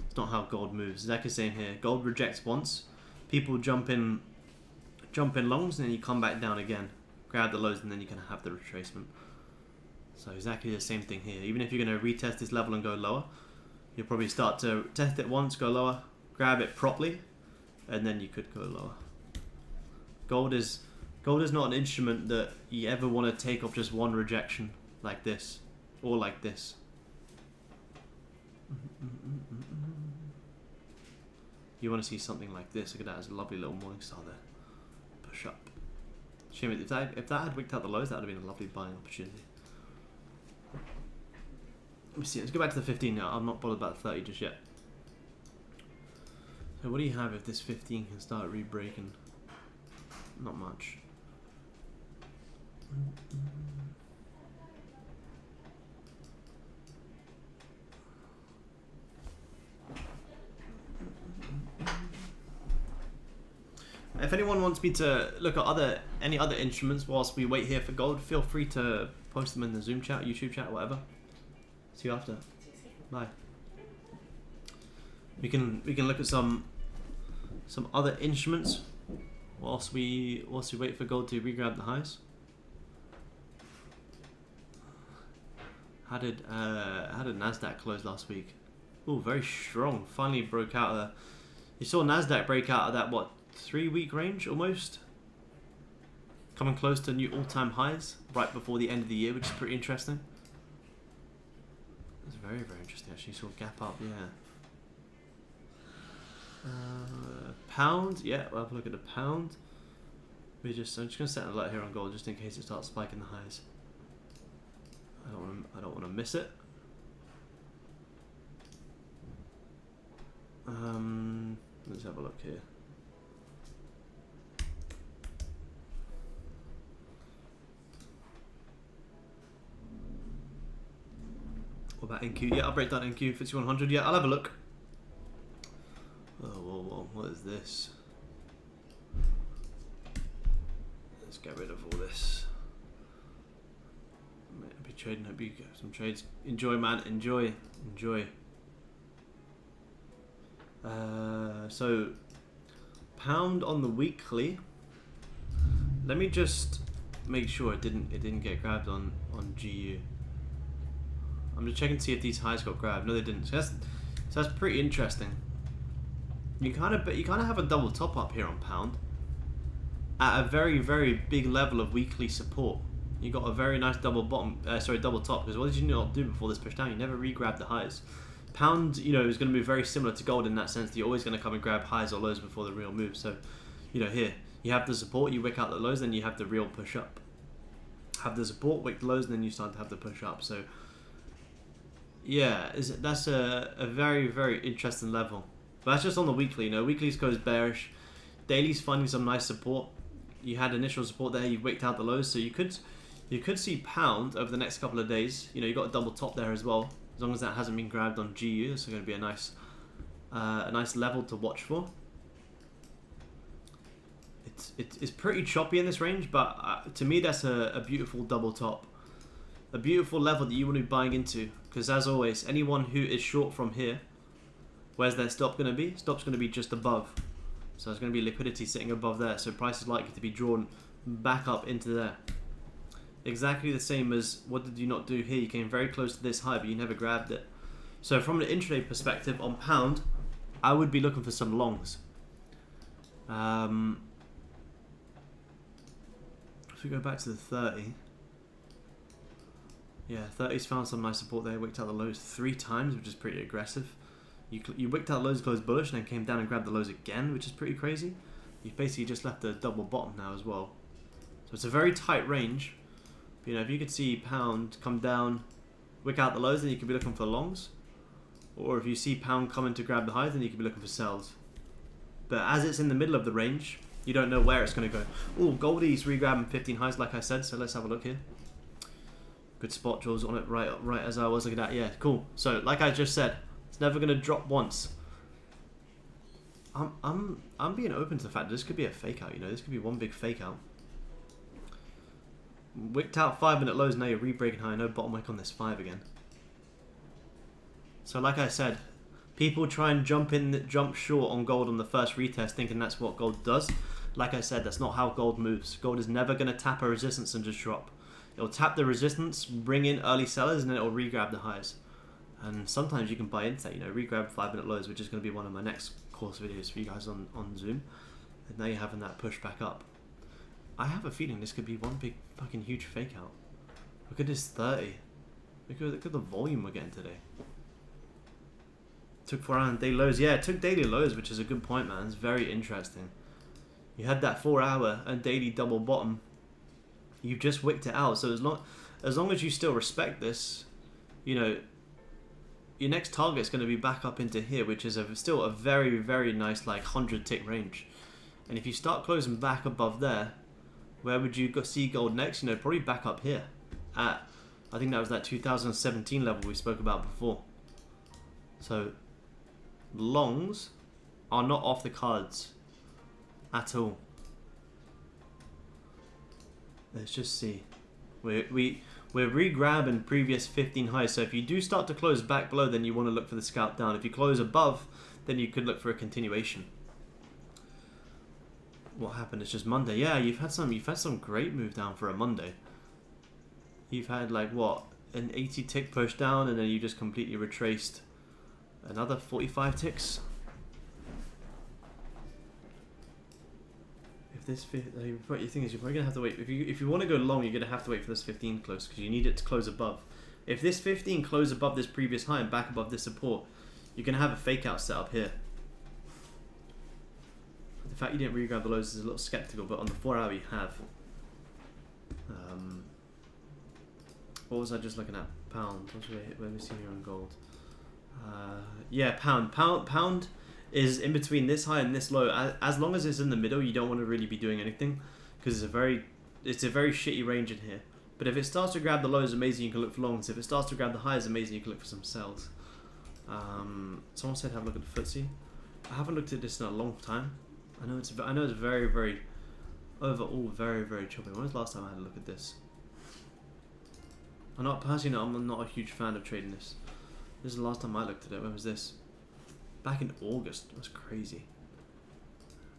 It's not how gold moves. Like I was saying here, gold rejects once. People jump in longs, and then you come back down again, grab the lows, and then you can have the retracement. So exactly the same thing here. Even if you're going to retest this level and go lower, you'll probably start to test it once, go lower, grab it properly, and then you could go lower. Gold is not an instrument that you ever want to take off just one rejection like this or like this. You want to see something like this. Look at that, there's a lovely little morning star there. Push up. Shame if that had wicked out the lows, that would have been a lovely buying opportunity. Let me see, let's go back to the 15 now. I'm not bothered about the 30 just yet. So what do you have if this 15 can start re-breaking? Not much. If anyone wants me to look at any other instruments whilst we wait here for gold, feel free to post them in the Zoom chat, YouTube chat, whatever. See you after. Bye. We can look at some other instruments whilst we wait for gold to re-grab the highs. How did Nasdaq close last week? Oh, very strong. Finally broke out. You saw Nasdaq break out of that 3-week range almost, coming close to new all-time highs right before the end of the year, which is pretty interesting. It's very interesting actually. Saw gap up, yeah. Pound, yeah. We'll have a look at the pound. I'm just gonna set an alert here on gold just in case it starts spiking the highs. I don't want to miss it. Let's have a look here. What about NQ? Yeah, I'll break down NQ 5100. Yeah, I'll have a look. Oh, whoa, what is this? Let's get rid of all this. I'll be trading. Hope you get some trades. Enjoy, man. Enjoy. So pound on the weekly. Let me just make sure it didn't get grabbed on GU. I'm just checking to see if these highs got grabbed. No, they didn't. So that's pretty interesting. You kind of have a double top up here on pound at a very big level of weekly support. You got a very nice double top, because what did you not do before this push down? You never re-grabbed the highs. Pound, is going to be very similar to gold in that sense that you're always going to come and grab highs or lows before the real move. So, here you have the support, you wick out the lows, then you have the real push up. Have the support, wick the lows, and then you start to have the push up. So yeah, that's a very interesting level. But that's just on the weekly. Weeklies goes bearish. Daily's finding some nice support. You had initial support there. You wicked out the lows, so you could see pound over the next couple of days. You got a double top there as well. As long as that hasn't been grabbed on GU, it's going to be a nice level to watch for. It's pretty choppy in this range, but to me that's a beautiful double top. A beautiful level that you want to be buying into, because as always, anyone who is short from here, where's their stop going to be? Stop's going to be just above. So there's going to be liquidity sitting above there, so price is likely to be drawn back up into there. Exactly the same as what did you not do here? You came very close to this high, but you never grabbed it. So from an intraday perspective on pound, I would be looking for some longs. If we go back to the 30, yeah, 30's found some nice support there. Wicked out the lows 3 times, which is pretty aggressive. You wicked out lows, closed bullish, and then came down and grabbed the lows again, which is pretty crazy. You've basically just left a double bottom now as well. So it's a very tight range. But, if you could see pound come down, wick out the lows, then you could be looking for longs. Or if you see pound coming to grab the highs, then you could be looking for sells. But as it's in the middle of the range, you don't know where it's going to go. Oh, Goldie's re-grabbing 15 highs, like I said. So let's have a look here. Good spot draws on it, right as I was looking at. Yeah, cool. So like I just said, it's never going to drop once. I'm being open to the fact that this could be a fake out. This could be one big fake out. Wicked out 5-minute lows. Now you're re-breaking high. No bottom wick on this 5 again. So like I said, people try and jump short on gold on the first retest, thinking that's what gold does. Like I said, that's not how gold moves. Gold is never going to tap a resistance and just drop. It'll tap the resistance, bring in early sellers, and then it'll re-grab the highs. And sometimes you can buy into that, re-grab 5-minute lows, which is going to be one of my next course videos for you guys on Zoom. And now you're having that push back up. I have a feeling this could be one big fucking huge fake out. Look at this 30. Look at the volume we're getting today. Took 4 hour and day lows. Yeah, it took daily lows, which is a good point, man. It's very interesting. You had that 4 hour and daily double bottom. You've just wicked it out. So as long as you still respect this, you know, your next target's going to be back up into here, which is still a very, very nice, like, 100 tick range. And if you start closing back above there, where would you see gold next? You know, probably back up here at, I think that was that 2017 level we spoke about before. So longs are not off the cards at all. Let's just see. We're re-grabbing previous 15 highs. So if you do start to close back below, then you want to look for the scalp down. If you close above, then you could look for a continuation. What happened? It's just Monday. Yeah, you've had some great move down for a Monday. You've had like what, an 80 tick push down, and then you just completely retraced another 45 ticks. If this, the thing is, you're probably gonna have to wait. If you want to go long, you're gonna have to wait for this 15 close because you need it to close above. If this 15 close above this previous high and back above this support, you're gonna have a fake out set up here. The fact you didn't re-grab the lows is a little skeptical, but on the 4 hour you have. What was I just looking at? Pound. Let me see here on gold. Yeah, pound is in between this high and this low. As long as it's in the middle, you don't want to really be doing anything because it's a very shitty range in here. But if it starts to grab the lows, amazing, you can look for longs. If it starts to grab the highs, amazing, you can look for some sells. Someone said have a look at the FTSE. I haven't looked at this in a long time. I know it's very, very overall very, very choppy. When was the last time I had a look at this? I'm not a huge fan of trading this. This is the last time I looked at it. When was this? Back in August. That's crazy.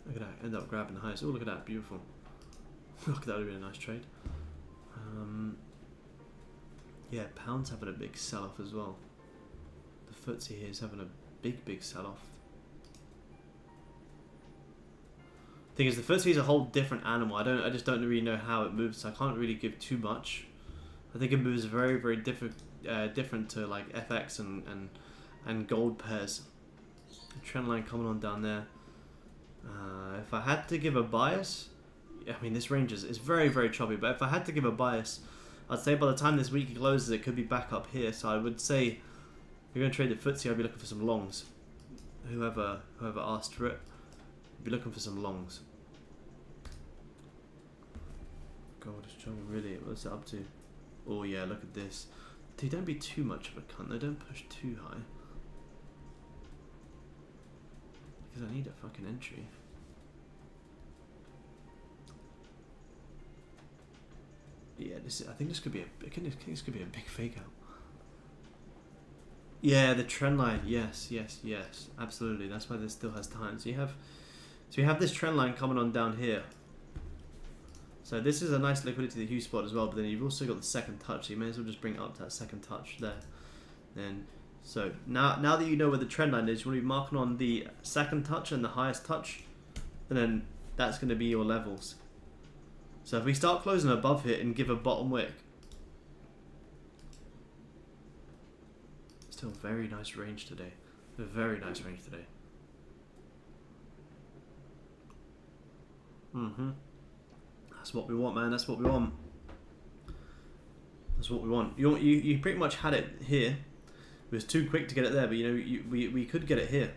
Look at that. End up grabbing the highest. Oh, look at that. Beautiful. Look, that would have been a nice trade. Yeah, pound's having a big sell-off as well. The FTSE here is having a big sell-off. Thing is, the FTSE is a whole different animal. I just don't really know how it moves, so I can't really give too much. I think it moves very, very different to like FX and gold pairs. Trend line coming on down there. If I had to give a bias, I mean this range is very, very choppy. But if I had to give a bias, I'd say by the time this week closes, it could be back up here. So I would say if you're going to trade the FTSE, I'd be looking for some longs. Whoever asked for it, I'd be looking for some longs. Gold is strong, really. What's it up to? Oh yeah, look at this. Dude, don't be too much of a cunt though, don't push too high. Because I need a fucking entry. Yeah, I think this could be this could be a big fake out. Yeah, the trend line, yes, absolutely. That's why this still has time. So you have this trend line coming on down here. So this is a nice liquidity to the huge spot as well, but then you've also got the second touch, so you may as well just bring it up to that second touch there. Then, so now that you know where the trend line is, you want to be marking on the second touch and the highest touch, and then that's going to be your levels. So if we start closing above here and give a bottom wick, still a very nice range today. A very nice range today. That's what we want, man. That's what we want. That's what we want. You pretty much had it here. It was too quick to get it there, but you know we could get it here.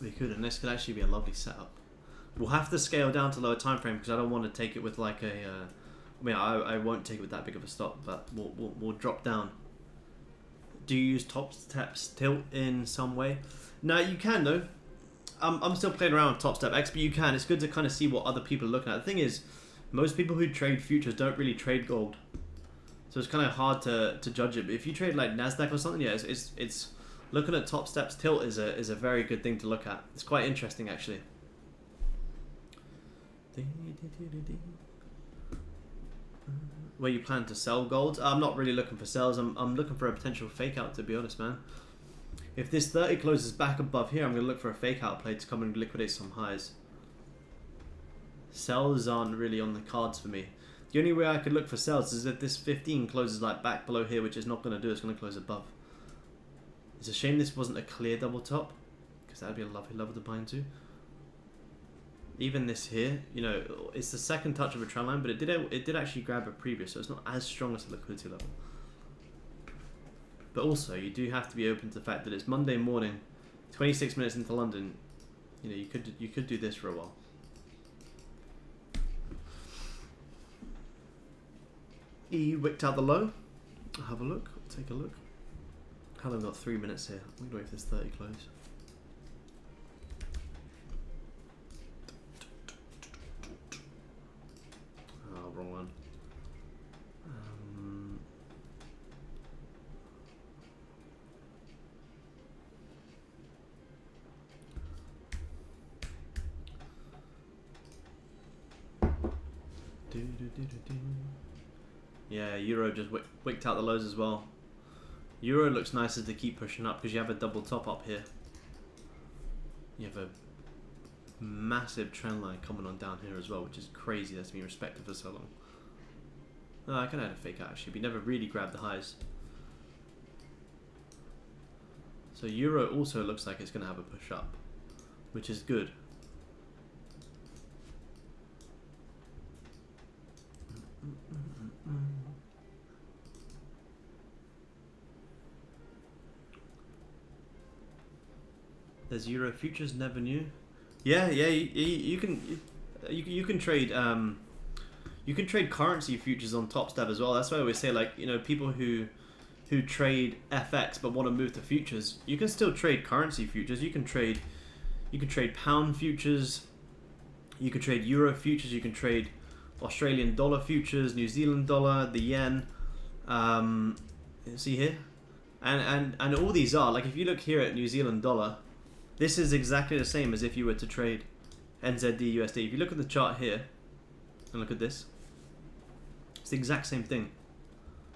We could, and this could actually be a lovely setup. We'll have to scale down to lower time frame because I don't want to take it with like a. I mean, I won't take it with that big of a stop, but we'll drop down. Do you use top steps tilt in some way? No, you can though. I'm still playing around with Top Step X, but you can. It's good to kind of see what other people are looking at. The thing is, most people who trade futures don't really trade gold, so it's kind of hard to judge it. But if you trade like Nasdaq or something, yeah, it's looking at Top Steps tilt is a very good thing to look at. It's quite interesting actually. Where you plan to sell gold? I'm not really looking for sales. I'm looking for a potential fake out, to be honest, man. If this 30 closes back above here, I'm going to look for a fake out play to come and liquidate some highs. Sells aren't really on the cards for me. The only way I could look for sells is if this 15 closes like back below here, which is not going to do. It's going to close above. It's a shame this wasn't a clear double top, because that would be a lovely level to buy into. Even this here, you know, it's the second touch of a trend line, but it did actually grab a previous, so it's not as strong as the liquidity level. But also, you do have to be open to the fact that it's Monday morning, 26 minutes into London. You know, you could do this for a while. Wicked out the low. I'll have a look. Take a look. How long? Got 3 minutes here. I'm gonna wait for this 30 close. Oh, wrong one. Yeah, Euro just wicked out the lows as well. Euro looks nicer to keep pushing up because you have a double top up here. You have a massive trend line coming on down here as well, which is crazy. That's been respected for so long. Oh, I can add a fake out actually, but never really grabbed the highs. So Euro also looks like it's going to have a push up, which is good. There's Euro futures, never knew. Yeah, you can trade you can trade currency futures on Top Step as well. That's why I always say, like, you know, people who trade FX but want to move to futures, you can still trade currency futures. You can trade pound futures, you can trade Euro futures, you can trade Australian dollar futures, New Zealand dollar, the yen. See here, and all these are, like, if you look here at New Zealand dollar, this is exactly the same as if you were to trade NZD USD. If you look at the chart here and look at this, it's the exact same thing.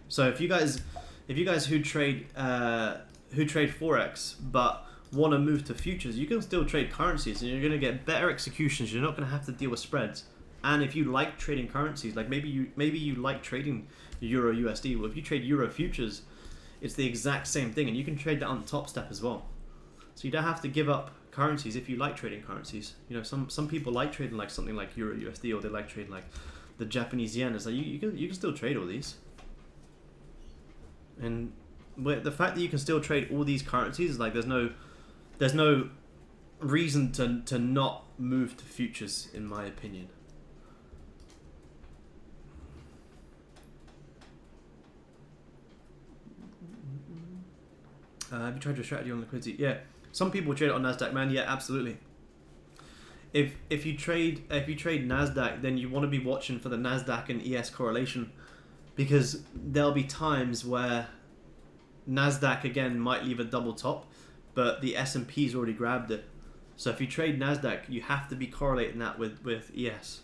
So if you guys who trade Forex but want to move to futures, you can still trade currencies and you're going to get better executions. You're not going to have to deal with spreads. And if you like trading currencies, like maybe you like trading Euro USD, well, if you trade Euro futures, it's the exact same thing, and you can trade that on Top Step as well. So you don't have to give up currencies if you like trading currencies. You know, some people like trading like something like Euro USD, or they like trading like the Japanese yen. It's like you can still trade all these. And the fact that you can still trade all these currencies is like there's no reason to not move to futures, in my opinion. Have you tried your strategy on liquidity? Yeah. Some people trade it on Nasdaq, man. Yeah, absolutely. If you trade Nasdaq, then you want to be watching for the Nasdaq and ES correlation, because there'll be times where Nasdaq again might leave a double top, but the S&P's already grabbed it. So if you trade Nasdaq, you have to be correlating that with ES,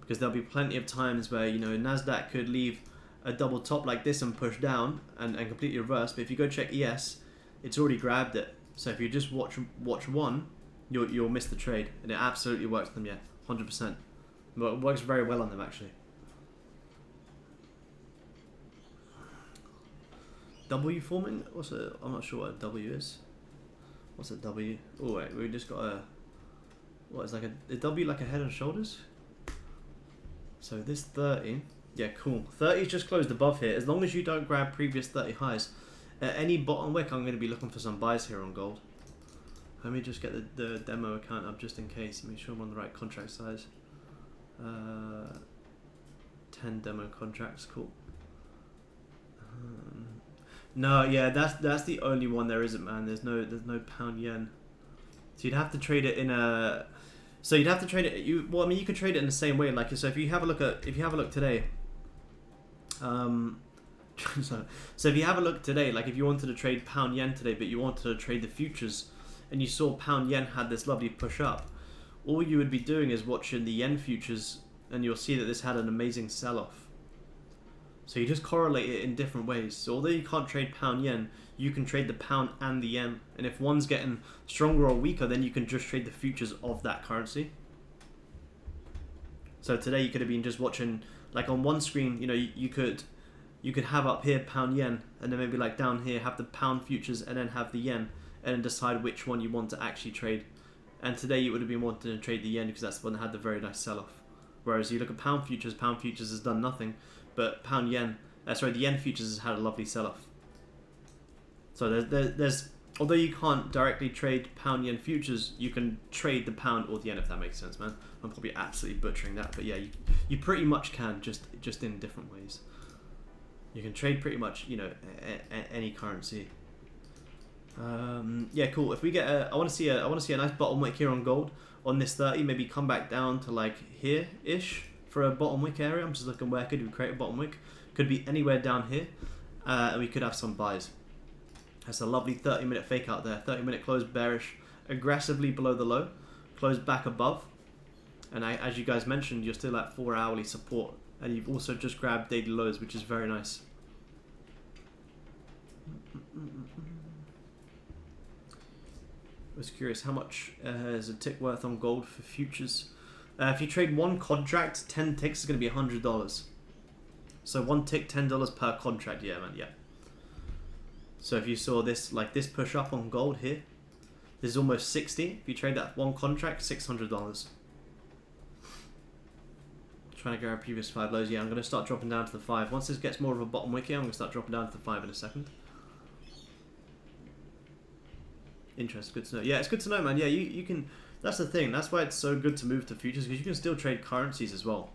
because there'll be plenty of times where, you know, Nasdaq could leave a double top like this and push down and completely reverse. But if you go check ES, it's already grabbed it. So if you just watch one, you'll miss the trade, and it absolutely works for them. Yeah, 100%. But it works very well on them actually. W forming? I'm not sure what a W is. What's a W? Oh wait, we just got a. What is like a W, like a head and shoulders? So this 30. Yeah, cool. 30's just closed above here. As long as you don't grab previous 30 highs. At any bottom wick, I'm going to be looking for some buys here on gold. Let me just get the demo account up just in case. Make sure I'm on the right contract size. 10 demo contracts, cool. No, yeah, that's the only one there isn't, man. There's no pound yen. So you'd have to trade it in a. So you'd have to trade it. Well, I mean, you could trade it in the same way. Like, so if you have a look today. So if you have a look today, like if you wanted to trade pound yen today, but you wanted to trade the futures, and you saw pound yen had this lovely push up, all you would be doing is watching the yen futures, and you'll see that this had an amazing sell-off. So you just correlate it in different ways. So although you can't trade pound yen, you can trade the pound and the yen, and if one's getting stronger or weaker, then you can just trade the futures of that currency. So today you could have been just watching, like on one screen, you know, you could you could have up here pound yen, and then maybe like down here have the pound futures and then have the yen, and then decide which one you want to actually trade. And today you would have been wanting to trade the yen because that's the one that had the very nice sell-off. Whereas you look at pound futures has done nothing, but the yen futures has had a lovely sell-off. So there's although you can't directly trade pound yen futures, you can trade the pound or the yen, if that makes sense, man. I'm probably absolutely butchering that, but yeah, you pretty much can, just in different ways. You can trade pretty much, you know, any currency. Yeah, cool. If we get I want to see a nice bottom wick here on gold on this 30. Maybe come back down to like here ish for a bottom wick area. I'm just looking where could we create a bottom wick. Could be anywhere down here, and we could have some buys. That's a lovely 30-minute fake out there. 30-minute close bearish, aggressively below the low, close back above, and as you guys mentioned, you're still at 4 hourly support, and you've also just grabbed daily lows, which is very nice. I was curious, how much is a tick worth on gold for futures? If you trade one contract, 10 ticks is going to be $100. So one tick, $10 per contract. Yeah, man, yeah. So if you saw this, like this push up on gold here, this is almost 60. If you trade that one contract, $600. Trying to grab previous 5 lows. Yeah, I'm going to start dropping down to the 5. Once this gets more of a bottom wick here, I'm going to start dropping down to the 5 in a second. Interest, good to know. Yeah, it's good to know, man. Yeah, you can. That's the thing. That's why it's so good to move to futures, because you can still trade currencies as well.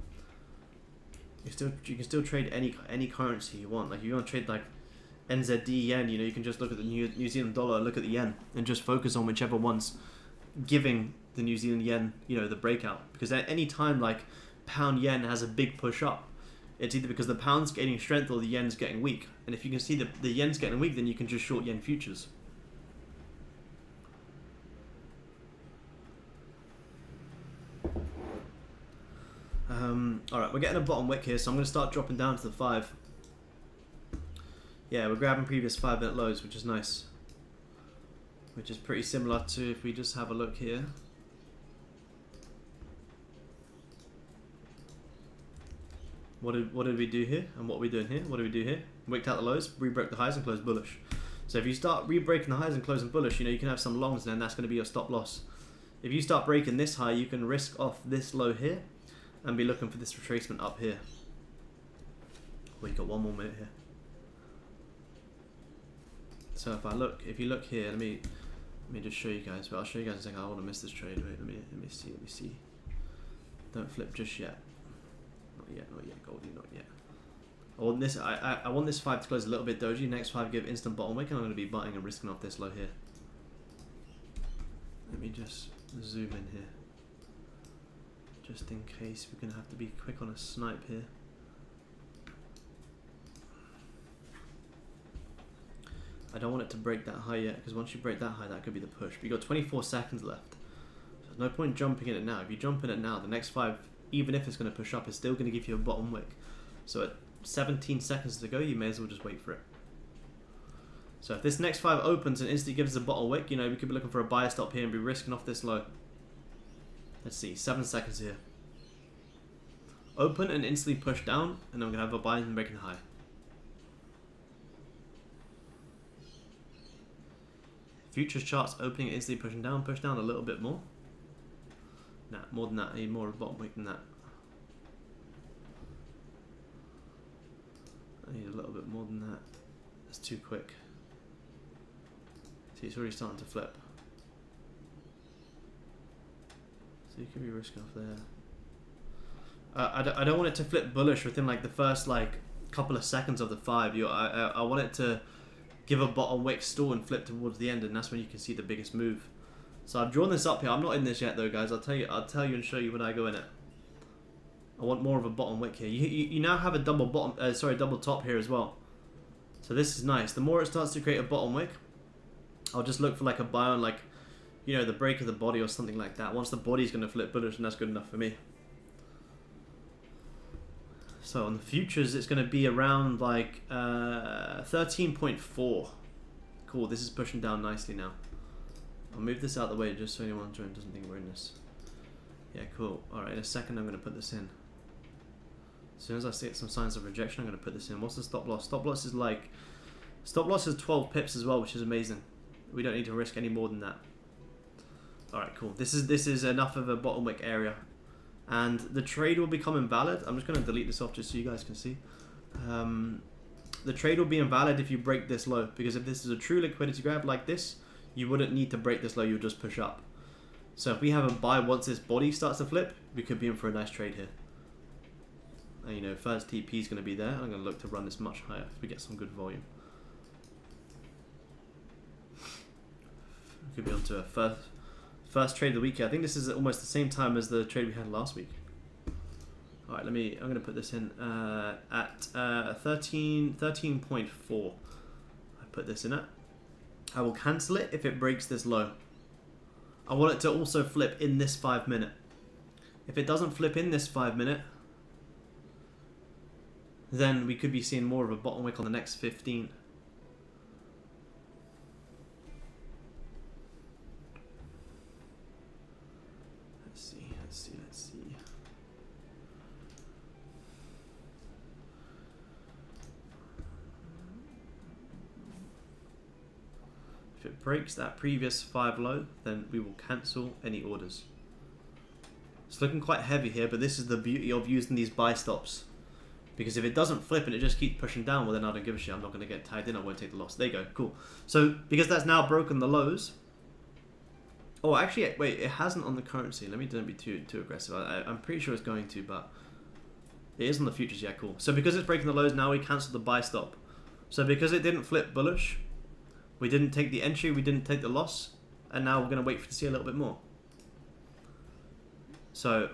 You can still trade any currency you want. Like if you want to trade like NZD yen, you know, you can just look at the New Zealand dollar, look at the yen, and just focus on whichever one's giving the New Zealand yen, you know, the breakout. Because at any time like pound yen has a big push up, it's either because the pound's gaining strength or the yen's getting weak. And if you can see the yen's getting weak, then you can just short yen futures. Alright, we're getting a bottom wick here, so I'm going to start dropping down to the 5. Yeah, we're grabbing previous 5-minute lows, which is nice. Which is pretty similar to if we just have a look here. What did we do here? And what are we doing here? What do we do here? Wicked out the lows, re-broke the highs and closed bullish. So if you start re-breaking the highs and closing bullish, you know, you can have some longs and then that's going to be your stop loss. If you start breaking this high, you can risk off this low here and be looking for this retracement up here. Well, you got 1 more minute here. So if you look here, let me just show you guys. But I'll show you guys in a second. I want to miss this trade. Wait, let me see. Don't flip just yet. Not yet. Goldie, not yet. I want this 5 to close a little bit doji. Next 5 give instant bottom wick, and I'm going to be buying and risking off this low here. Let me just zoom in here. Just in case we're going to have to be quick on a snipe here. I don't want it to break that high yet, because once you break that high, that could be the push. But you've got 24 seconds left. So there's no point jumping in it now. If you jump in it now, the next 5, even if it's going to push up, it's still going to give you a bottom wick. So at 17 seconds to go, you may as well just wait for it. So if this next 5 opens and instantly gives us a bottom wick, you know, we could be looking for a buy stop here and be risking off this low. Let's see, 7 seconds here. Open and instantly push down, and then we're going to have a buy and breaking high. Futures charts opening and instantly pushing down, push down a little bit more. Nah, more than that, I need more of a bottom wick than that. I need a little bit more than that. That's too quick. See, it's already starting to flip. So you could be risking off there. I don't want it to flip bullish within like the first like couple of seconds of the 5. I want it to give a bottom wick stall and flip towards the end, and that's when you can see the biggest move. So I've drawn this up here. I'm not in this yet though, guys. I'll tell you and show you when I go in it. I want more of a bottom wick here. You now have a double double top here as well. So this is nice. The more it starts to create a bottom wick, I'll just look for like a buy on like, you know, the break of the body or something like that. Once the body's going to flip bullish, and that's good enough for me. So on the futures, it's going to be around like 13.4. Cool, this is pushing down nicely now. I'll move this out of the way just so anyone doesn't think we're in this. Yeah, cool. Alright, in a second I'm going to put this in. As soon as I see some signs of rejection, I'm going to put this in. What's the stop loss? Stop loss is like... Stop loss is 12 pips as well, which is amazing. We don't need to risk any more than that. Alright, cool. This is enough of a bottom wick area. And the trade will become invalid. I'm just going to delete this off just so you guys can see. The trade will be invalid if you break this low. Because if this is a true liquidity grab like this, you wouldn't need to break this low, you'll just push up. So if we have a buy once this body starts to flip, we could be in for a nice trade here. And you know, first TP is going to be there. I'm going to look to run this much higher if we get some good volume. We could be onto a first trade of the week here. I think this is almost the same time as the trade we had last week. Alright, I'm going to put this in at 13.4. I put this in at. I will cancel it if it breaks this low. I want it to also flip in this 5 minute. If it doesn't flip in this 5 minute, then we could be seeing more of a bottom wick on the next 15. Let's see. If it breaks that previous 5 low, then we will cancel any orders. It's looking quite heavy here, but this is the beauty of using these buy stops. Because if it doesn't flip and it just keeps pushing down, well then I don't give a shit. I'm not going to get tagged in. I won't take the loss. There you go. Cool. So, because that's now broken the lows. Oh, actually, wait. It hasn't on the currency. Let me don't be too aggressive. I'm pretty sure it's going to, but it is on the futures. Yeah, cool. So because it's breaking the lows, now we cancel the buy stop. So because it didn't flip bullish, we didn't take the entry, we didn't take the loss, and now we're going to wait to see a little bit more. So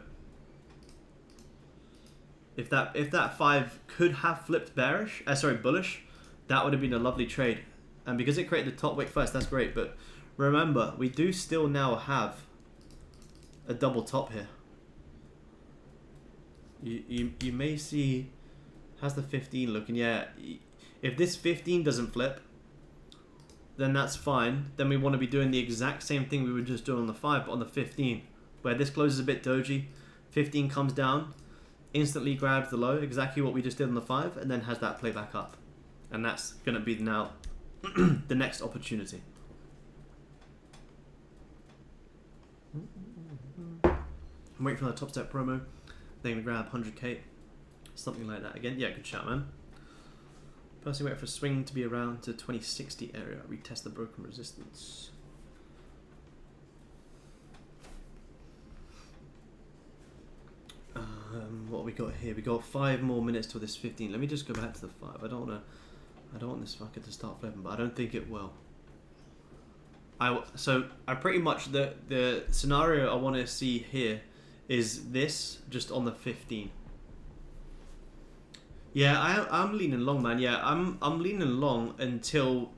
if that 5 could have flipped bullish, that would have been a lovely trade. And because it created the top wick first, that's great. But remember, we do still now have a double top here. You may see, how's the 15 looking? Yeah, if this 15 doesn't flip, then that's fine. Then we want to be doing the exact same thing we were just doing on the 5, but on the 15, where this closes a bit doji, 15 comes down, instantly grabs the low, exactly what we just did on the 5, and then has that play back up. And that's going to be now the next opportunity. I'm waiting for the top step promo. They're going to grab 100k, something like that. Again, yeah, good shout, man. Personally, wait for a swing to be around to 2060 area. Retest the broken resistance. What we got here? We got 5 more minutes till this 15. Let me just go back to the 5. I don't want this fucker to start flipping, but I don't think it will. So I pretty much the scenario I want to see here is this just on the 15. Yeah, I'm leaning long, man. Yeah, I'm leaning long until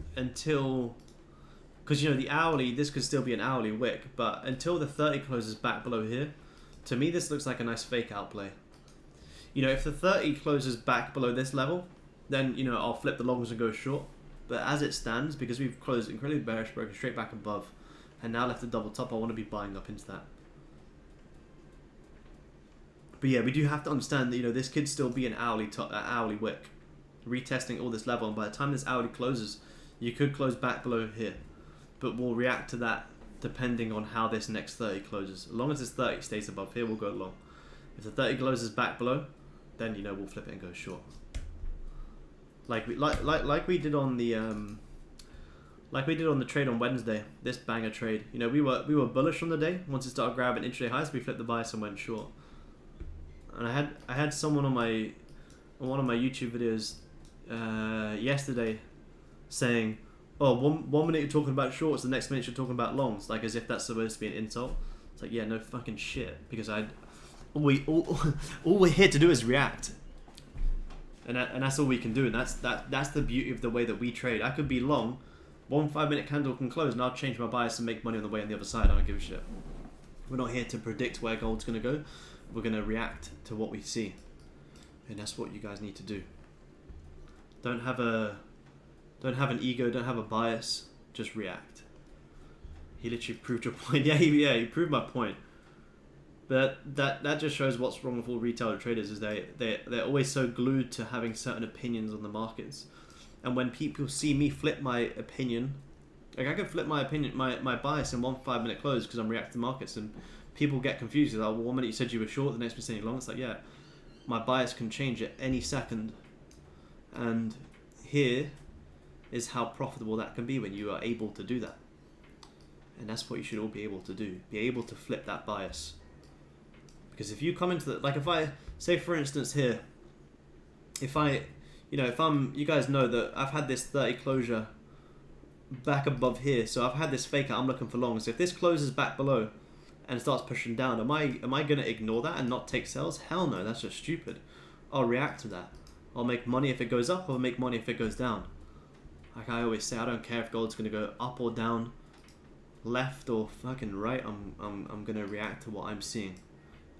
because you know the hourly, this could still be an hourly wick, but until the 30 closes back below here, to me this looks like a nice fake out play. You know, if the 30 closes back below this level, then you know I'll flip the longs and go short. But as it stands, because we've closed incredibly bearish, broken straight back above, and now left a double top, I want to be buying up into that. But yeah, we do have to understand that, you know, this could still be an hourly wick, retesting all this level, and by the time this hourly closes, you could close back below here. But we'll react to that depending on how this next 30 closes. As long as this 30 stays above here, we'll go long. If the 30 closes back below, then you know we'll flip it and go short. Like we did on the trade on Wednesday. This banger trade. You know, we were bullish on the day. Once it started grabbing intraday highs, we flipped the bias and went short. And I had someone on one of my YouTube videos yesterday saying, "Oh, one minute you're talking about shorts, the next minute you're talking about longs," like as if that's supposed to be an insult. It's like, yeah, no fucking shit, because all we're here to do is react, and that's all we can do, and that's the beauty of the way that we trade. I could be long, 1 5-minute candle can close, and I'll change my bias and make money on the way on the other side. I don't give a shit. We're not here to predict where gold's gonna go. We're gonna react to what we see, and that's what you guys need to do. Don't have an ego. Don't have a bias. Just react. He literally proved your point. Yeah, he proved my point. But that just shows what's wrong with all retail traders is they're always so glued to having certain opinions on the markets. And when people see me flip my opinion, like I can flip my opinion, my bias in 1 5-minute close because I'm reacting to markets, and people get confused. They're like, well, 1 minute you said you were short, the next minute you're long. It's like, yeah, my bias can change at any second. And here is how profitable that can be when you are able to do that. And that's what you should all be able to do. Be able to flip that bias. Because if you come into the, like if I, say for instance here, if I, you guys know that I've had this 30 closure back above here, so I've had this fake out, I'm looking for long. So if this closes back below and starts pushing down, am I going to ignore that and not take sales? Hell no, that's just stupid. I'll react to that. I'll make money if it goes up, or make money if it goes down. Like I always say, I don't care if gold's going to go up or down, left or fucking right. I'm going to react to what I'm seeing.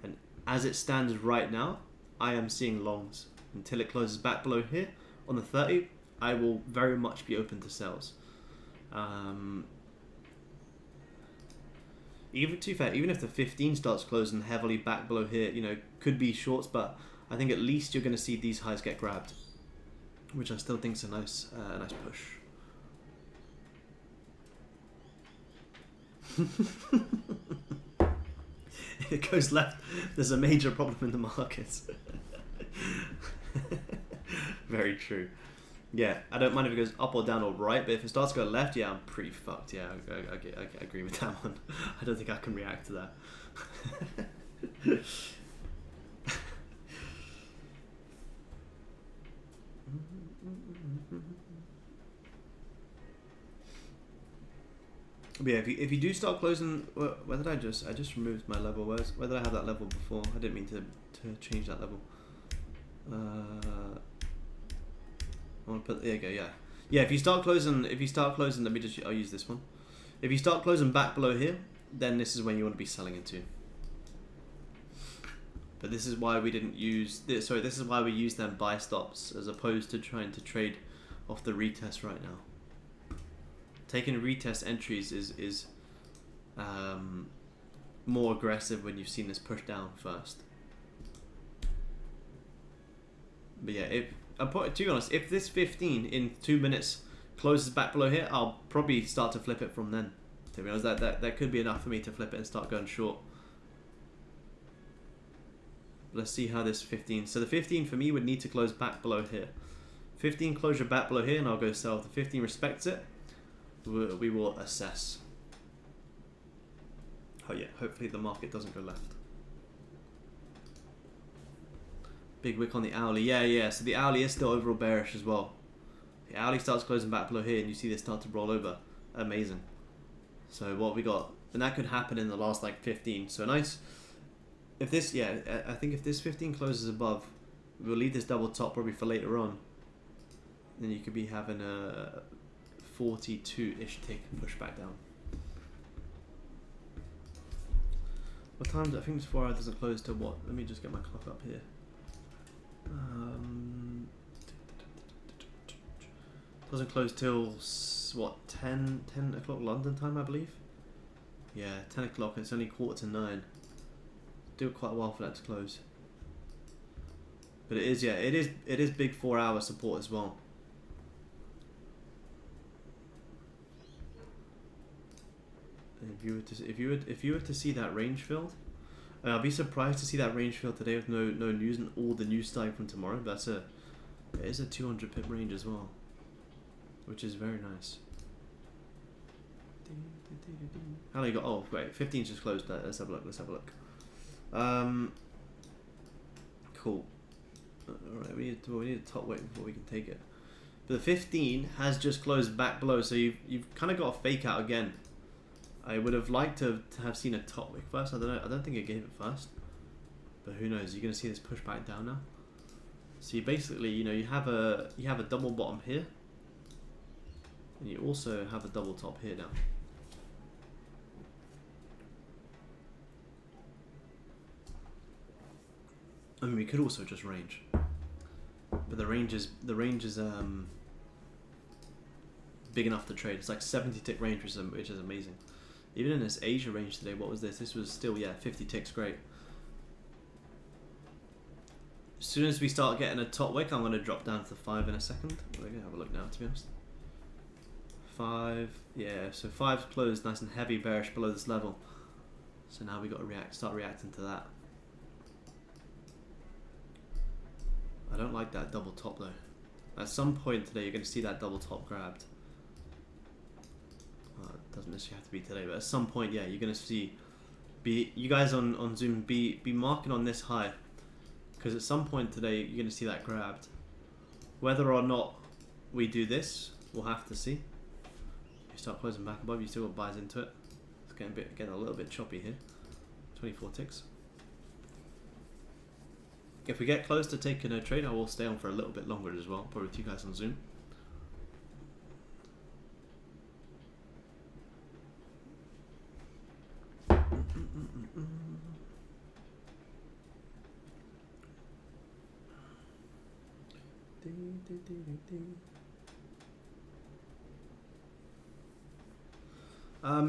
And as it stands right now, I am seeing longs. Until it closes back below here on the 30, I will very much be open to sales. Even to be fair, even if the 15 starts closing heavily back below here, could be shorts, but I think at least you're going to see these highs get grabbed, which I still think is a nice push. If it goes left, there's a major problem in the markets. Very true. Yeah, I don't mind if it goes up or down or right, but if it starts to go left, yeah, I'm pretty fucked. Yeah, I agree with that one. I don't think I can react to that. But yeah, if you do start closing, where did I just removed my level? Where did I have that level before? I didn't mean to change that level. I want to put, there you go, yeah. If you start closing, I'll use this one. If you start closing back below here, then this is when you want to be selling into. But this is why we didn't use this. Sorry, this is why we use them buy stops as opposed to trying to trade off the retest right now. Taking retest entries is more aggressive when you've seen this push down first. But yeah, to be honest, if this 15 in 2 minutes closes back below here, I'll probably start to flip it from then. To be honest, that could be enough for me to flip it and start going short. Let's see how this 15. So the 15 for me would need to close back below here. 15 closure back below here, and I'll go sell. If the 15 respects it, we will assess. Oh yeah, hopefully the market doesn't go left. Big wick on the hourly. Yeah. So the hourly is still overall bearish as well. The hourly starts closing back below here, and you see this start to roll over. Amazing. So what we got, and that could happen in the last like 15. So nice. If this, I think if this 15 closes above, we'll leave this double top probably for later on. Then you could be having a 42-ish tick push back down. What time is it? I think it's 4 hours doesn't close till what? Let me just get my clock up here. Doesn't close till what, 10 o'clock London time, I believe. Yeah, 10 o'clock. It's only 8:45. Do quite a while for that to close. But it is, it is big 4 hour support as well. And if you were to see that range filled, I'll be surprised to see that range filled today with no news and all the news starting from tomorrow. But it is a 200 pip range as well, which is very nice. How many you got? Oh wait, 15's just closed. Let's have a look. Cool. Alright, we need a top weight before we can take it. But the 15 has just closed back below, so you've kind of got a fake out again. I would have liked to have seen a top wick first. I don't know. I don't think it gave it first. But who knows? You're going to see this push back down now. So you basically, you have a double bottom here, and you also have a double top here now. I mean, we could also just range, but the range is big enough to trade. It's like 70 tick range, which is amazing. Even in this Asia range today, what was this? This was still 50 ticks, great. As soon as we start getting a top wick, I'm going to drop down to 5 in a second. We're going to have a look now, to be honest. 5, yeah, so 5's closed nice and heavy bearish below this level. So now we got to start reacting to that. I don't like that double top though. At some point today, you're going to see that double top grabbed. Well, it doesn't necessarily have to be today, but at some point, yeah, you're going to see. You guys on Zoom, be marking on this high, because at some point today, you're going to see that grabbed. Whether or not we do this, we'll have to see. You start closing back above, you still got buys into it. It's getting a little bit choppy here. 24 ticks. If we get close to taking a trade, I will stay on for a little bit longer as well, probably with you guys on Zoom.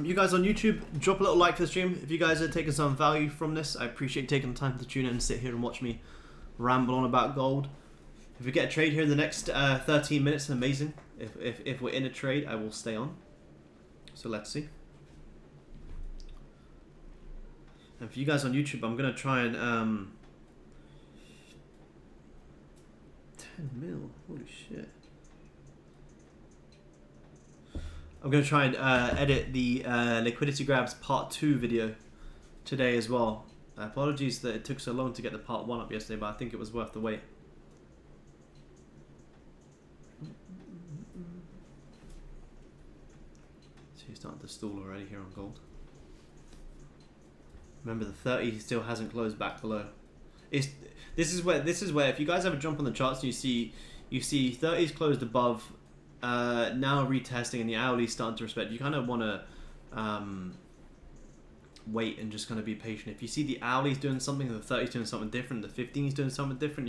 You guys on YouTube, drop a little like for the stream. If you guys are taking some value from this, I appreciate taking the time to tune in and sit here and watch me ramble on about gold. If we get a trade here in the next 13 minutes, amazing. If we're in a trade, I will stay on. So let's see. And for you guys on YouTube, I'm going to try and 10 mil, holy shit. I'm going to try and edit the liquidity grabs part 2 video today as well. Apologies that it took so long to get the part 1 up yesterday, but I think it was worth the wait. So you're starting to stall already here on gold. Remember, the 30 still hasn't closed back below. This is where if you guys ever jump on the charts and you see 30s closed above, now retesting, and the hourly starting to respect. You kind of want to wait and just kind of be patient. If you see the hourly's doing something, the 30's doing something different, the 15's doing something different,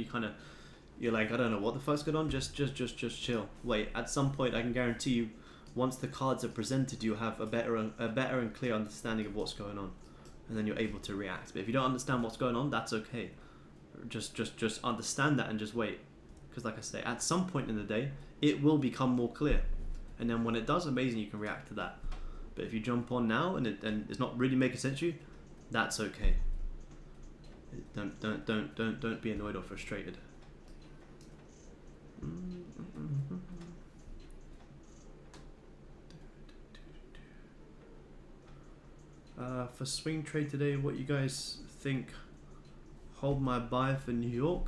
you're like, I don't know what the fuck's going on. Just chill. Wait. At some point, I can guarantee you, once the cards are presented, you have a better and clear understanding of what's going on, and then you're able to react. But if you don't understand what's going on, that's okay. Just understand that and just wait. Because like I say, at some point in the day, it will become more clear. And then when it does, amazing, you can react to that. But if you jump on now and it's not really making sense to you, that's okay. Don't be annoyed or frustrated. For swing trade today, what you guys think? Hold my buy for New York.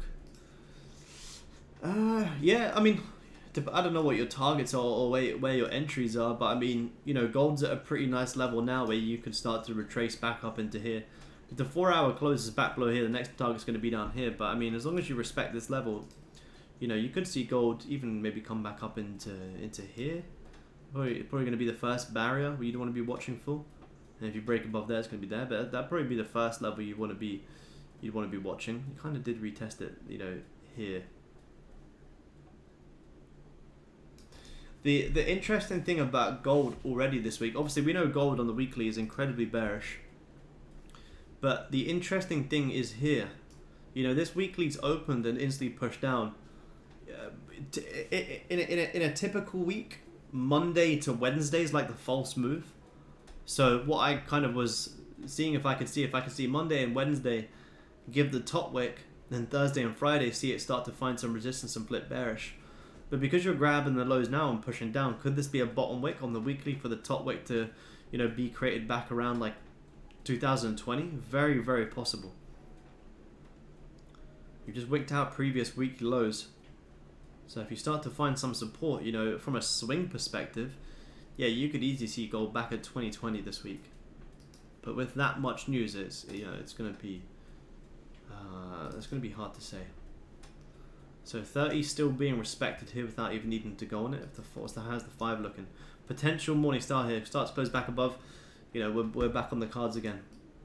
Yeah, I mean, I don't know what your targets are or where your entries are, but I mean, you know, gold's at a pretty nice level now where you can start to retrace back up into here. If the 4 hour closes back below here, the next target's going to be down here. But I mean, as long as you respect this level, you know, you could see gold even maybe come back up into here. Probably going to be the first barrier where you'd want to be watching for. And if you break above there, it's going to be there. But that'd probably be the first level you'd want to be watching. You kind of did retest it, you know, here. The interesting thing about gold already this week, obviously we know gold on the weekly is incredibly bearish, but the interesting thing is here, you know, this weekly's opened and instantly pushed down. In a typical week, Monday to Wednesday is like the false move. So what I kind of was seeing if I could see Monday and Wednesday give the top wick, then Thursday and Friday see it start to find some resistance and flip bearish. But because you're grabbing the lows now and pushing down, could this be a bottom wick on the weekly for the top wick to, you know, be created back around like 2020? Very, very possible. You just wicked out previous weekly lows. So if you start to find some support, you know, from a swing perspective, yeah, you could easily see gold back at 2020 this week. But with that much news, it's going to be hard to say. So 30 still being respected here without even needing to go on it. How's the 5 looking? Potential morning star here. Starts close back above. You know, we're back on the cards again.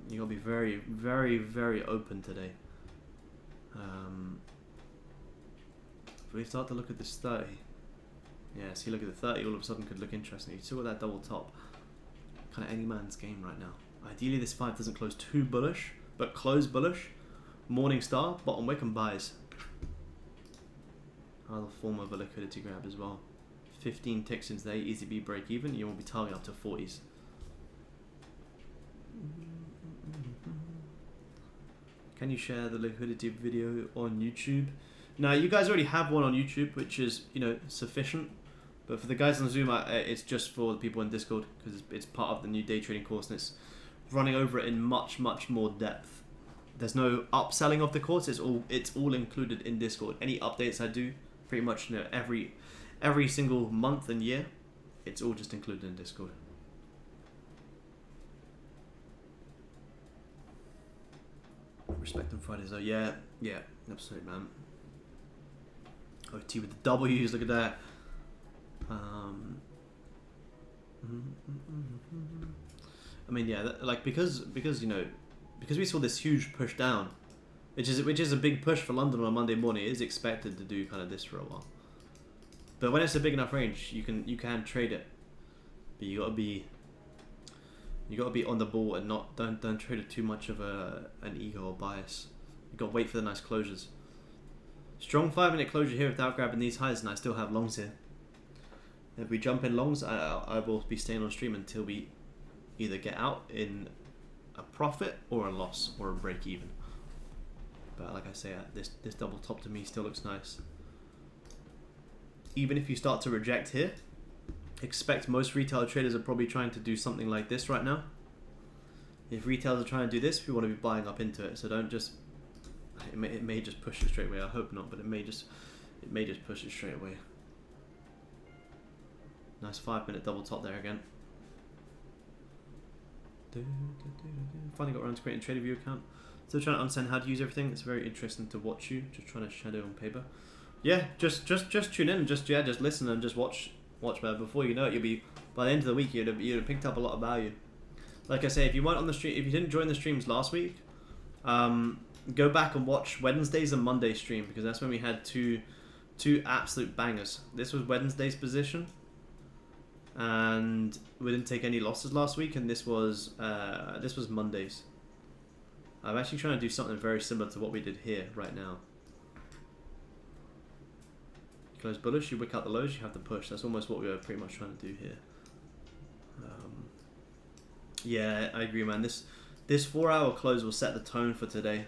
You gotta be very, very, very open today. If we start to look at this 30, yeah, see, look at the 30. All of a sudden could look interesting. You still got that double top. Kind of any man's game right now. Ideally, this 5 doesn't close too bullish, but close bullish. Morning star, bottom wick and buys. Another form of a liquidity grab as well. 15 ticks into the ECB break even. You won't be targeting up to 40s. Can you share the liquidity video on YouTube? Now, you guys already have one on YouTube, which is, you know, sufficient. But for the guys on Zoom, it's just for the people in Discord, because it's part of the new day trading course, and it's running over it in much, much more depth. There's no upselling of the course. It's all included in Discord. Any updates I do, pretty much, you know, every single month and year, it's all just included in Discord. Respect on Fridays though. Yeah, absolutely, man. OT with the W's, look at that. I mean, yeah, like because you know, because we saw this huge push down, which is a big push for London on a Monday morning. It is expected to do kind of this for a while. But when it's a big enough range, you can trade it, but you gotta be on the ball and don't trade it too much of an ego or bias. You gotta wait for the nice closures. Strong 5-minute closure here without grabbing these highs, and I still have longs here. If we jump in longs, I will be staying on stream until we either get out in a profit or a loss or a break even. But like I say, this double top to me still looks nice. Even if you start to reject here, expect most retail traders are probably trying to do something like this right now. If retailers are trying to do this, we want to be buying up into it. So don't just. It may just push it straight away. I hope not, but it may just push it straight away. Nice 5-minute double top there again. Finally got around to creating a TraderView account. Still trying to understand how to use everything. It's very interesting to watch you. Just trying to shadow on paper. Yeah, just tune in and just listen and just watch. Man. Before you know it, you'll be by the end of the week you'd have picked up a lot of value. Like I say, if you weren't on the stream, if you didn't join the streams last week, go back and watch Wednesday's and Monday's stream, because that's when we had two absolute bangers. This was Wednesday's position, and we didn't take any losses last week, and this was Monday's. I'm actually trying to do something very similar to what we did here right now. You close bullish, you wick out the lows, you have to push. That's almost what we were pretty much trying to do here. Yeah, I agree, man. This 4-hour close will set the tone for today.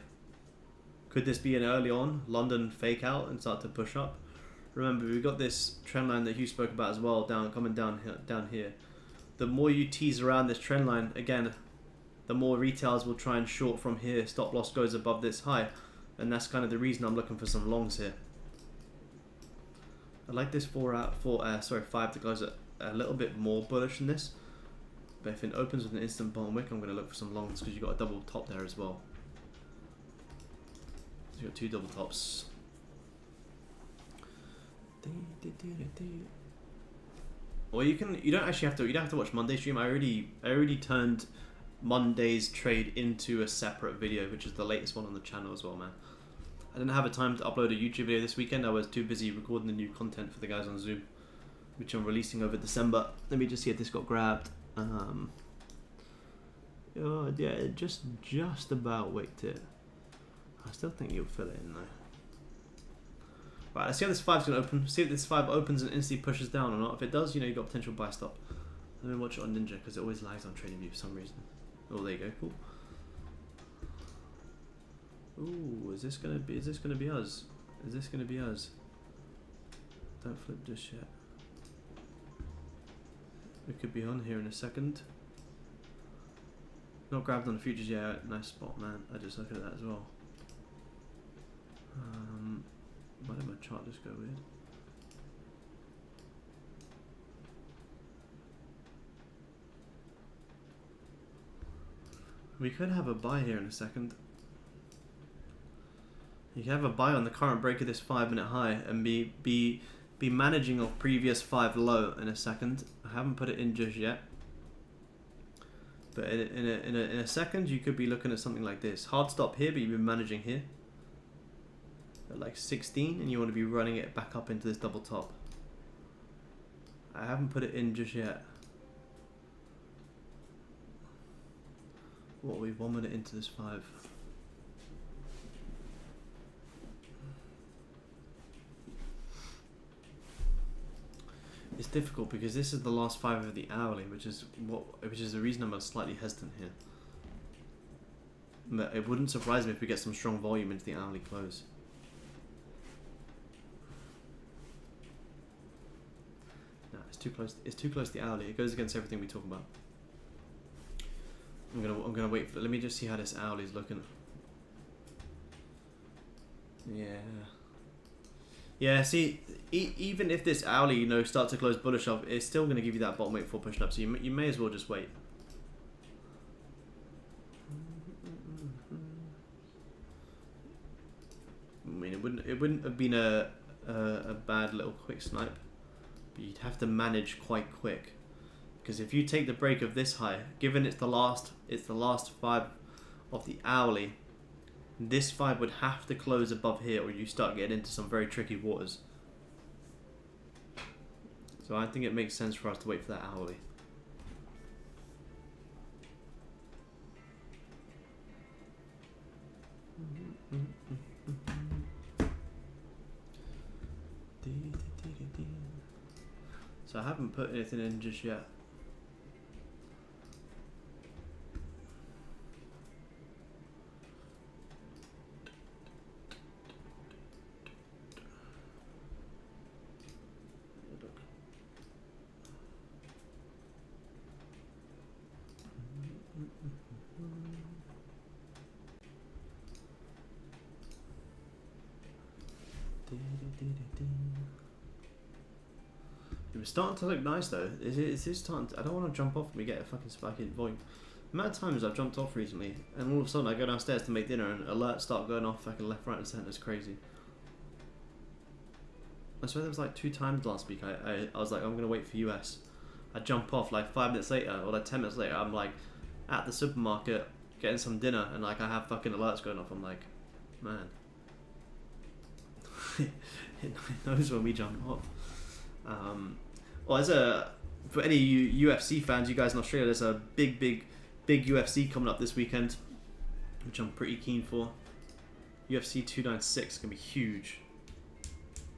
Could this be an early on London fake out and start to push up? Remember, we've got this trend line that Hugh spoke about as well, coming down here. The more you tease around this trend line, again, the more retailers will try and short from here. Stop loss goes above this high, and that's kind of the reason I'm looking for some longs here. I like this 5 to close it a little bit more bullish than this. But if it opens with an instant bottom wick, I'm going to look for some longs because you've got a double top there as well. So you've got 2 double tops. Or you don't actually have to. You don't have to watch Monday's stream. I already turned Monday's trade into a separate video, which is the latest one on the channel as well, man. I didn't have a time to upload a YouTube video this weekend. I was too busy recording the new content for the guys on Zoom, which I'm releasing over December. Let me just see if this got grabbed. Oh yeah, it just about wicked it. I still think you'll fill it in though. Right, let's see how this 5's gonna open. See if this 5 opens and instantly pushes down or not. If it does, you know, you got potential buy stop. Let me watch it on Ninja because it always lags on TradingView for some reason. Oh, there you go, cool. Ooh, is this gonna be us? Is this gonna be us? Don't flip just yet. We could be on here in a second. Not grabbed on the futures yet. Nice spot, man. I just look at that as well. Why did my chart just go weird? We could have a buy here in a second. You can have a buy on the current break of this 5-minute high and be managing off previous 5 low in a second. I haven't put it in just yet, but in a second you could be looking at something like this. Hard stop here, but you've been managing here at like 16, and you want to be running it back up into this double top. I haven't put it in just yet. What are we 1 minute into this 5? It's difficult because this is the last 5 of the hourly, which is the reason I'm slightly hesitant here. But it wouldn't surprise me if we get some strong volume into the hourly close. No, it's too close. It's too close to the hourly. It goes against everything we talk about. I'm gonna wait for. Let me just see how this hourly is looking. Yeah. Yeah. See, even if this hourly, you know, starts to close bullish up, it's still gonna give you that bottom weight before pushing up. So you may as well just wait. I mean, it wouldn't have been a bad little quick snipe, but you'd have to manage quite quick, because if you take the break of this high, given it's the last 5 of the hourly, this 5 would have to close above here, or you start getting into some very tricky waters. So I think it makes sense for us to wait for that hourly. So I haven't put anything in just yet. It was starting to look nice though. Is this starting to, I don't want to jump off and we get a fucking spike in volume. The amount of times I've jumped off recently and all of a sudden I go downstairs to make dinner and alerts start going off fucking left, right and centre. It's crazy. I swear there was like 2 times last week I was like, I'm going to wait for US. I jump off like 5 minutes later or like 10 minutes later, I'm like at the supermarket getting some dinner and like I have fucking alerts going off. I'm like, man. It knows when we jump off. Well, for any UFC fans, you guys in Australia, there's a big UFC coming up this weekend, which I'm pretty keen for. UFC 296 gonna be huge.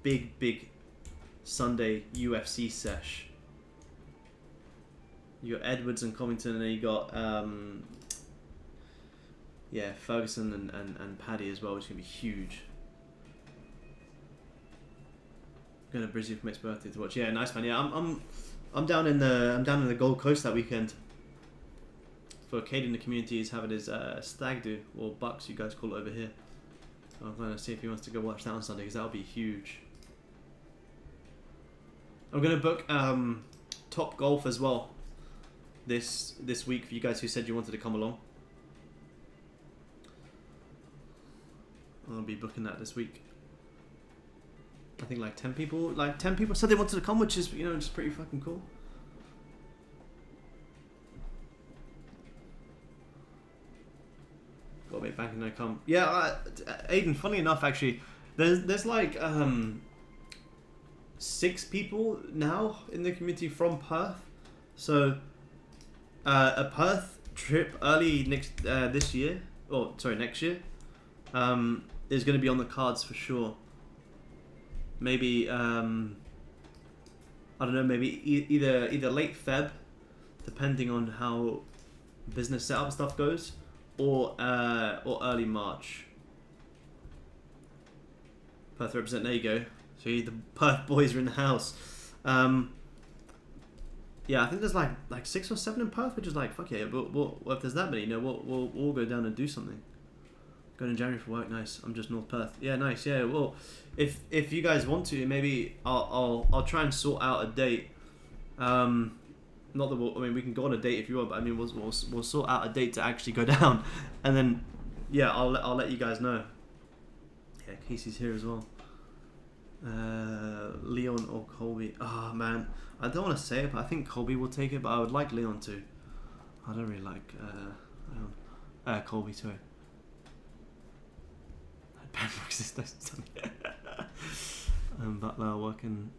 Big Sunday UFC sesh. You got Edwards and Covington, and then you got Ferguson and Paddy as well, which is gonna be huge. Gonna Brizzy for Mick's birthday to watch. Yeah, nice man. Yeah, I'm down in the Gold Coast that weekend. For Cade in the community is having his stag do, or bucks you guys call it over here. So I'm gonna see if he wants to go watch that on Sunday, because that'll be huge. I'm gonna book Top Golf as well this week for you guys who said you wanted to come along. I'll be booking that this week. I think like 10 people said they wanted to come, which is, you know, just pretty fucking cool. Got to make bank and no come. Yeah, Aiden, funny enough, actually, there's like 6 people now in the community from Perth. So a Perth trip early next year is going to be on the cards for sure. Maybe I don't know. Maybe either late Feb, depending on how business setup stuff goes, or early March. Perth represent. There you go. So the Perth boys are in the house. Yeah, I think there's like 6 or 7 in Perth, which is like fuck yeah. But if there's that many, you know, we'll all go down and do something. Going in January for work, nice. I'm just North Perth. Yeah, nice. Yeah, well, if you guys want to, maybe I'll try and sort out a date. Not that we can go on a date if you want, but I mean we'll sort out a date to actually go down, and then yeah, I'll let you guys know. Yeah, Casey's here as well. Leon or Colby? Oh man, I don't want to say it, but I think Colby will take it. But I would like Leon too. I don't really like Colby too. Butler working,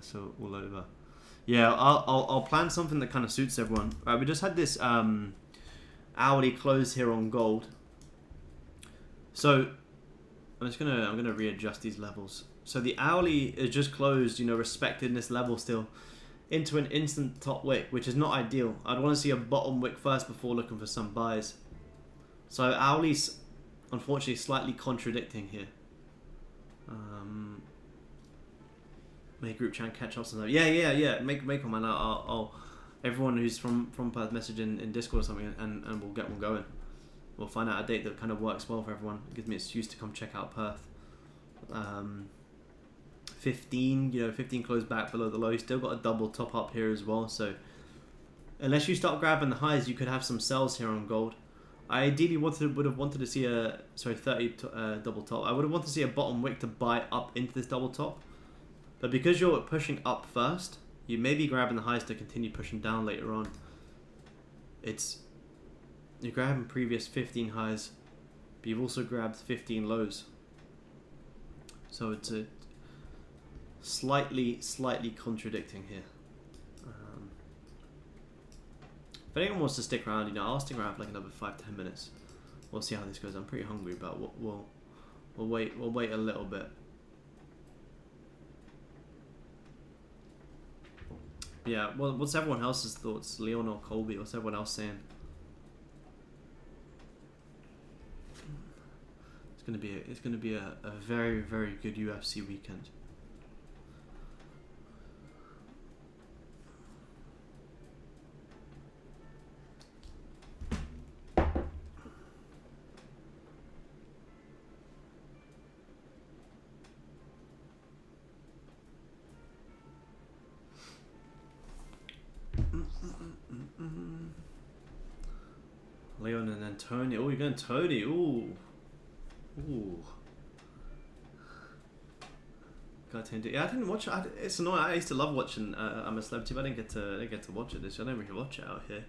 so all over. Yeah, I'll plan something that kind of suits everyone. Right, we just had this hourly close here on gold. So I'm gonna readjust these levels. So the hourly is just closed, you know, respected this level still, into an instant top wick, which is not ideal. I'd want to see a bottom wick first before looking for some buys. So hourly's unfortunately slightly contradicting here. May group chat catch up sometime. Yeah. Make one, man. I'll everyone who's from Perth message in Discord or something, and we'll get one going. We'll find out a date that kind of works well for everyone. It gives me an excuse to come check out Perth. 15 closed back below the low. You still got a double top up here as well. So unless you start grabbing the highs, you could have some sells here on gold. I ideally would have wanted to see a 30 double top. I would have wanted to see a bottom wick to buy up into this double top. But because you're pushing up first, you may be grabbing the highs to continue pushing down later on. You're grabbing previous 15 highs, but you've also grabbed 15 lows. So it's a slightly contradicting here. If anyone wants to stick around, you know, I'll stick around for like another 5-10 minutes. We'll see how this goes. I'm pretty hungry, but we'll wait a little bit. Yeah, well, what's everyone else's thoughts? Leon or Colby? What's everyone else saying? It's gonna be a very, very good UFC weekend. Leon and then Tony. Oh, you're going Tony. Ooh. Yeah, I didn't watch it. It's annoying. I used to love watching I'm a Celebrity, but I didn't get to watch it this year. I don't really watch it out here.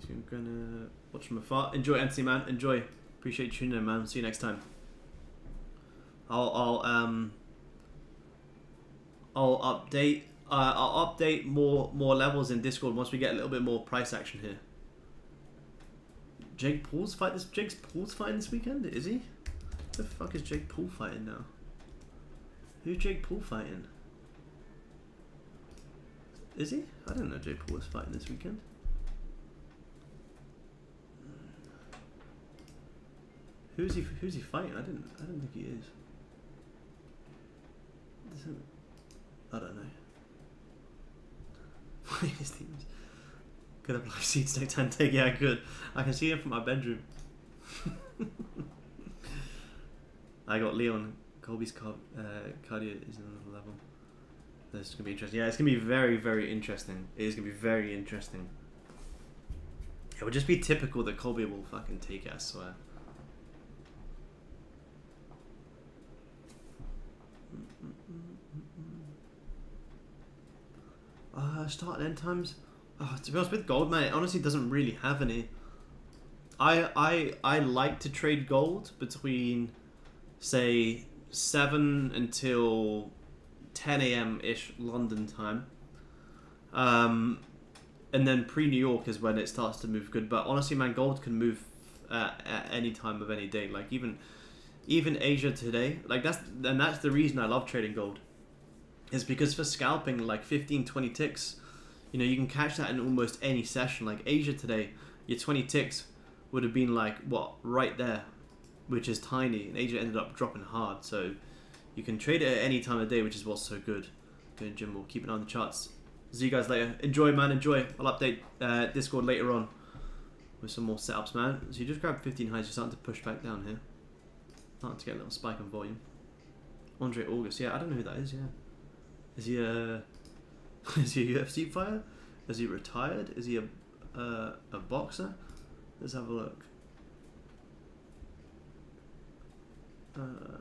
So I'm gonna watch from afar. Enjoy, Anthony, man. Enjoy. Appreciate you tuning in, man. See you next time. I'll update. I'll update more levels in Discord once we get a little bit more price action here. Jake Paul's fighting this weekend, is he? What the fuck is Jake Paul fighting now? Who's Jake Paul fighting? Is he? I didn't know Jake Paul was fighting this weekend. Who's he fighting? I don't think he is. I don't know. His teams. Could have live seats next time. Yeah, good. I can see him from my bedroom. I got Leon. Colby's cardio is another level. This is gonna be interesting. Yeah, it's gonna be very, very interesting. It is gonna be very interesting. It would just be typical that Colby will fucking take it, I swear. Start and end times. To be honest, with gold, man, it honestly doesn't really have any. I like to trade gold between, say, 7 until 10 a.m. ish London time. And then pre-New York is when it starts to move good. But honestly, man, gold can move at any time of any day. Like even Asia today. Like that's the reason I love trading gold. Is because for scalping like 15-20 ticks, you know, you can catch that in almost any session. Like Asia today, your 20 ticks would have been like what, right there, which is tiny, and Asia ended up dropping hard. So you can trade it at any time of day, which is what's so good. Good, Jim. We'll keep it on the charts. See you guys later. Enjoy, man. Enjoy. I'll update Discord later on with some more setups, man. So you just grabbed 15 highs. You're starting to push back down here. Starting to get a little spike in volume. Andre August. Yeah, I don't know who that is. Yeah. Is he a UFC fighter? Is he retired? Is he a boxer? Let's have a look.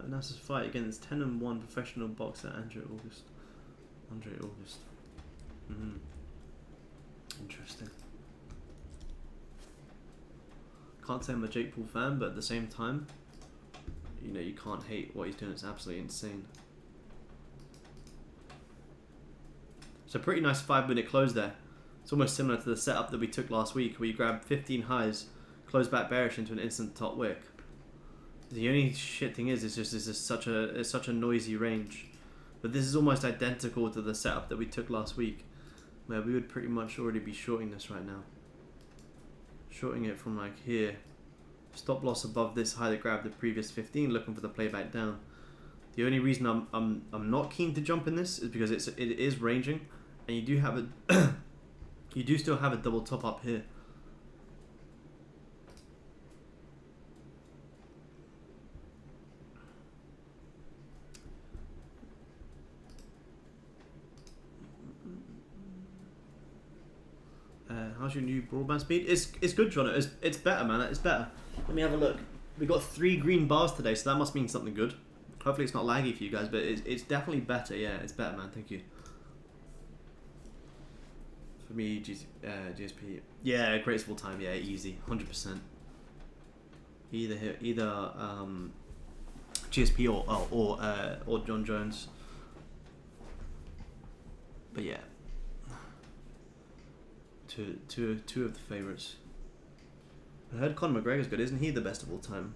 Announced his fight against 10-1 professional boxer Andre August. Interesting. Can't say I'm a Jake Paul fan, but at the same time, you know, you can't hate what he's doing. It's absolutely insane. So pretty nice 5-minute close there. It's almost similar to the setup that we took last week, where you grabbed 15 highs, closed back bearish into an instant top wick. The only shit thing is, it's just such a noisy range. But this is almost identical to the setup that we took last week, where we would pretty much already be shorting this right now. Shorting it from like here. Stop loss above this high that grabbed the previous 15, looking for the playback down. The only reason I'm not keen to jump in this is because it is ranging, and you do have a you do still have a double top up here. How's your new broadband speed? It's good, John. It's better, man. It's better. Let me have a look. We got 3 green bars today, so that must mean something good. Hopefully it's not laggy for you guys, but it's definitely better. Yeah, it's better, man. Thank you. For me, GSP. Yeah, graceful time. Yeah, easy, 100%. Either GSP or John Jones. But yeah. Two of the favourites. I heard Conor McGregor's good. Isn't he the best of all time?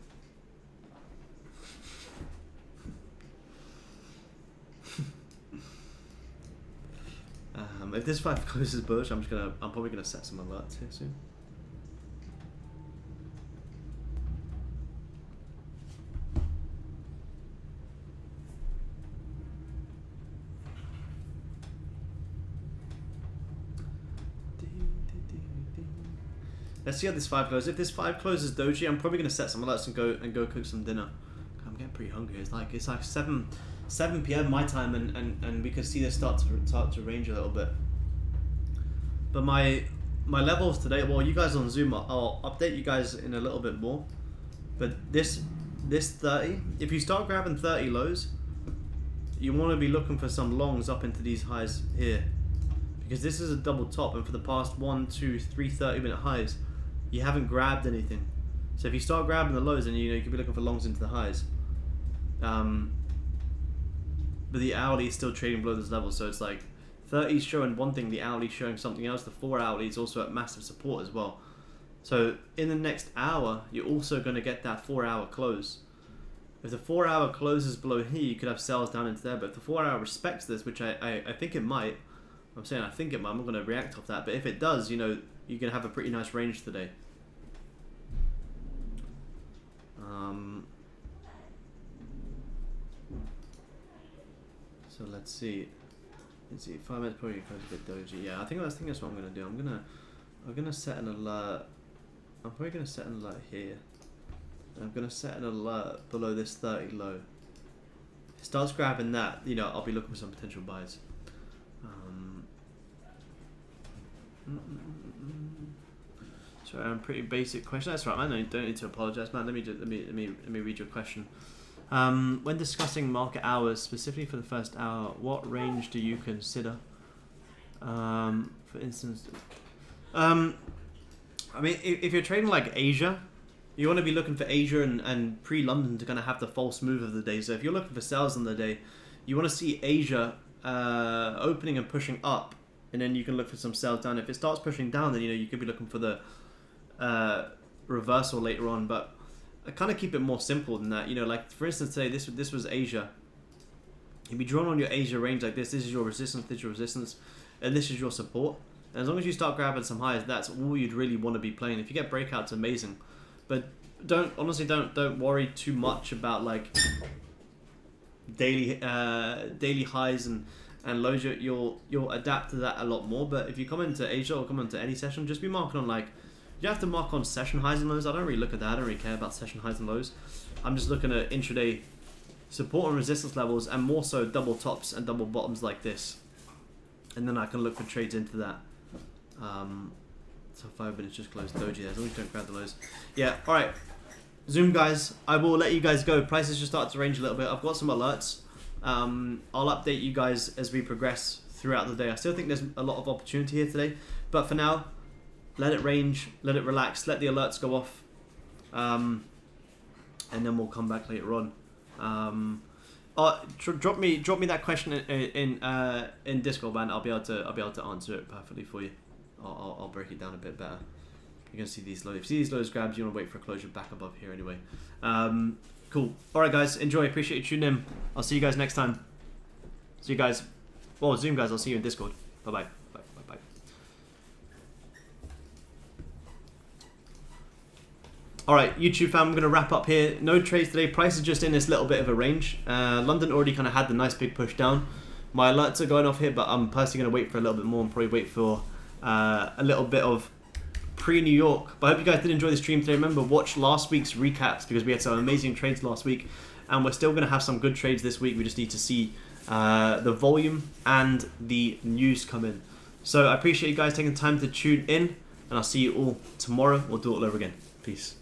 If this 5 closes bullish, I'm probably gonna set some alerts here soon. Let's see how this 5 closes. If this 5 closes doji, I'm probably gonna set some alerts and go cook some dinner. I'm getting pretty hungry. It's like 7 p.m. my time, and we could see this start to range a little bit. But my levels today, well, you guys on Zoom, I'll update you guys in a little bit more. But this 30, if you start grabbing 30 lows, you want to be looking for some longs up into these highs here, because this is a double top, and for the past 1, 2, 3 30-minute highs, you haven't grabbed anything. So if you start grabbing the lows, then you could be looking for longs into the highs. But the hourly is still trading below this level, so it's like 30 is showing one thing, the hourly is showing something else. The 4 hourly is also at massive support as well. So in the next hour, you're also going to get that 4 hour close. If the 4 hour closes below here, you could have sells down into there. But if the 4 hour respects this, which I think it might, I'm saying I think it might, I'm not going to react off that. But if it does, you're going to have a pretty nice range today. So let's see. 5 minutes probably close a bit doji. Yeah, I think that's what I'm gonna do. I'm gonna set an alert. I'm probably gonna set an alert here. I'm gonna set an alert below this 30 low. If it starts grabbing that, I'll be looking for some potential buys. Sorry, I'm pretty basic question. That's right, man. I don't need to apologize, man. Let me read your question. When discussing market hours, specifically for the first hour, what range do you consider? For instance, I mean, if you're trading like Asia, you want to be looking for Asia and pre-London to kind of have the false move of the day. So if you're looking for sales on the day, you want to see Asia opening and pushing up, and then you can look for some sales down. If it starts pushing down, then you could be looking for the reversal later on. But I kind of keep it more simple than that. Like for instance today, this was Asia. You'd be drawn on your Asia range like this. This is your resistance, this is your resistance, and this is your support. And as long as you start grabbing some highs, that's all you'd really want to be playing. If you get breakouts, amazing. But don't worry too much about like daily highs and lows. You'll adapt to that a lot more. But if you come into Asia or come into any session, just be marking on like. You have to mark on session highs and lows. I don't really look at that. I don't really care about session highs and lows. I'm just looking at intraday support and resistance levels, and more so double tops and double bottoms like this. And then I can look for trades into that. So 5 minutes just closed doji there, as long as you don't grab the lows. Yeah, alright. Zoom guys, I will let you guys go. Prices just start to range a little bit. I've got some alerts. I'll update you guys as we progress throughout the day. I still think there's a lot of opportunity here today. But for now, let it range, let it relax, let the alerts go off, and then we'll come back later on. Drop me that question in Discord, man. I'll be able to answer it perfectly for you. I'll break it down a bit better. you're going to see these lows. If you see these lows grabbed, you want to wait for a closure back above here anyway. Cool. All right, guys. Enjoy. Appreciate you tuning in. I'll see you guys next time. See you guys. Well, Zoom guys, I'll see you in Discord. Bye-bye. Bye-bye. All right, YouTube fam, I'm going to wrap up here. No trades today. Price is just in this little bit of a range. London already kind of had the nice big push down. My alerts are going off here, but I'm personally going to wait for a little bit more and probably wait for a little bit of pre-New York. But I hope you guys did enjoy the stream today. Remember, watch last week's recaps because we had some amazing trades last week. And we're still going to have some good trades this week. We just need to see the volume and the news come in. So I appreciate you guys taking the time to tune in. And I'll see you all tomorrow. We'll do it all over again. Peace.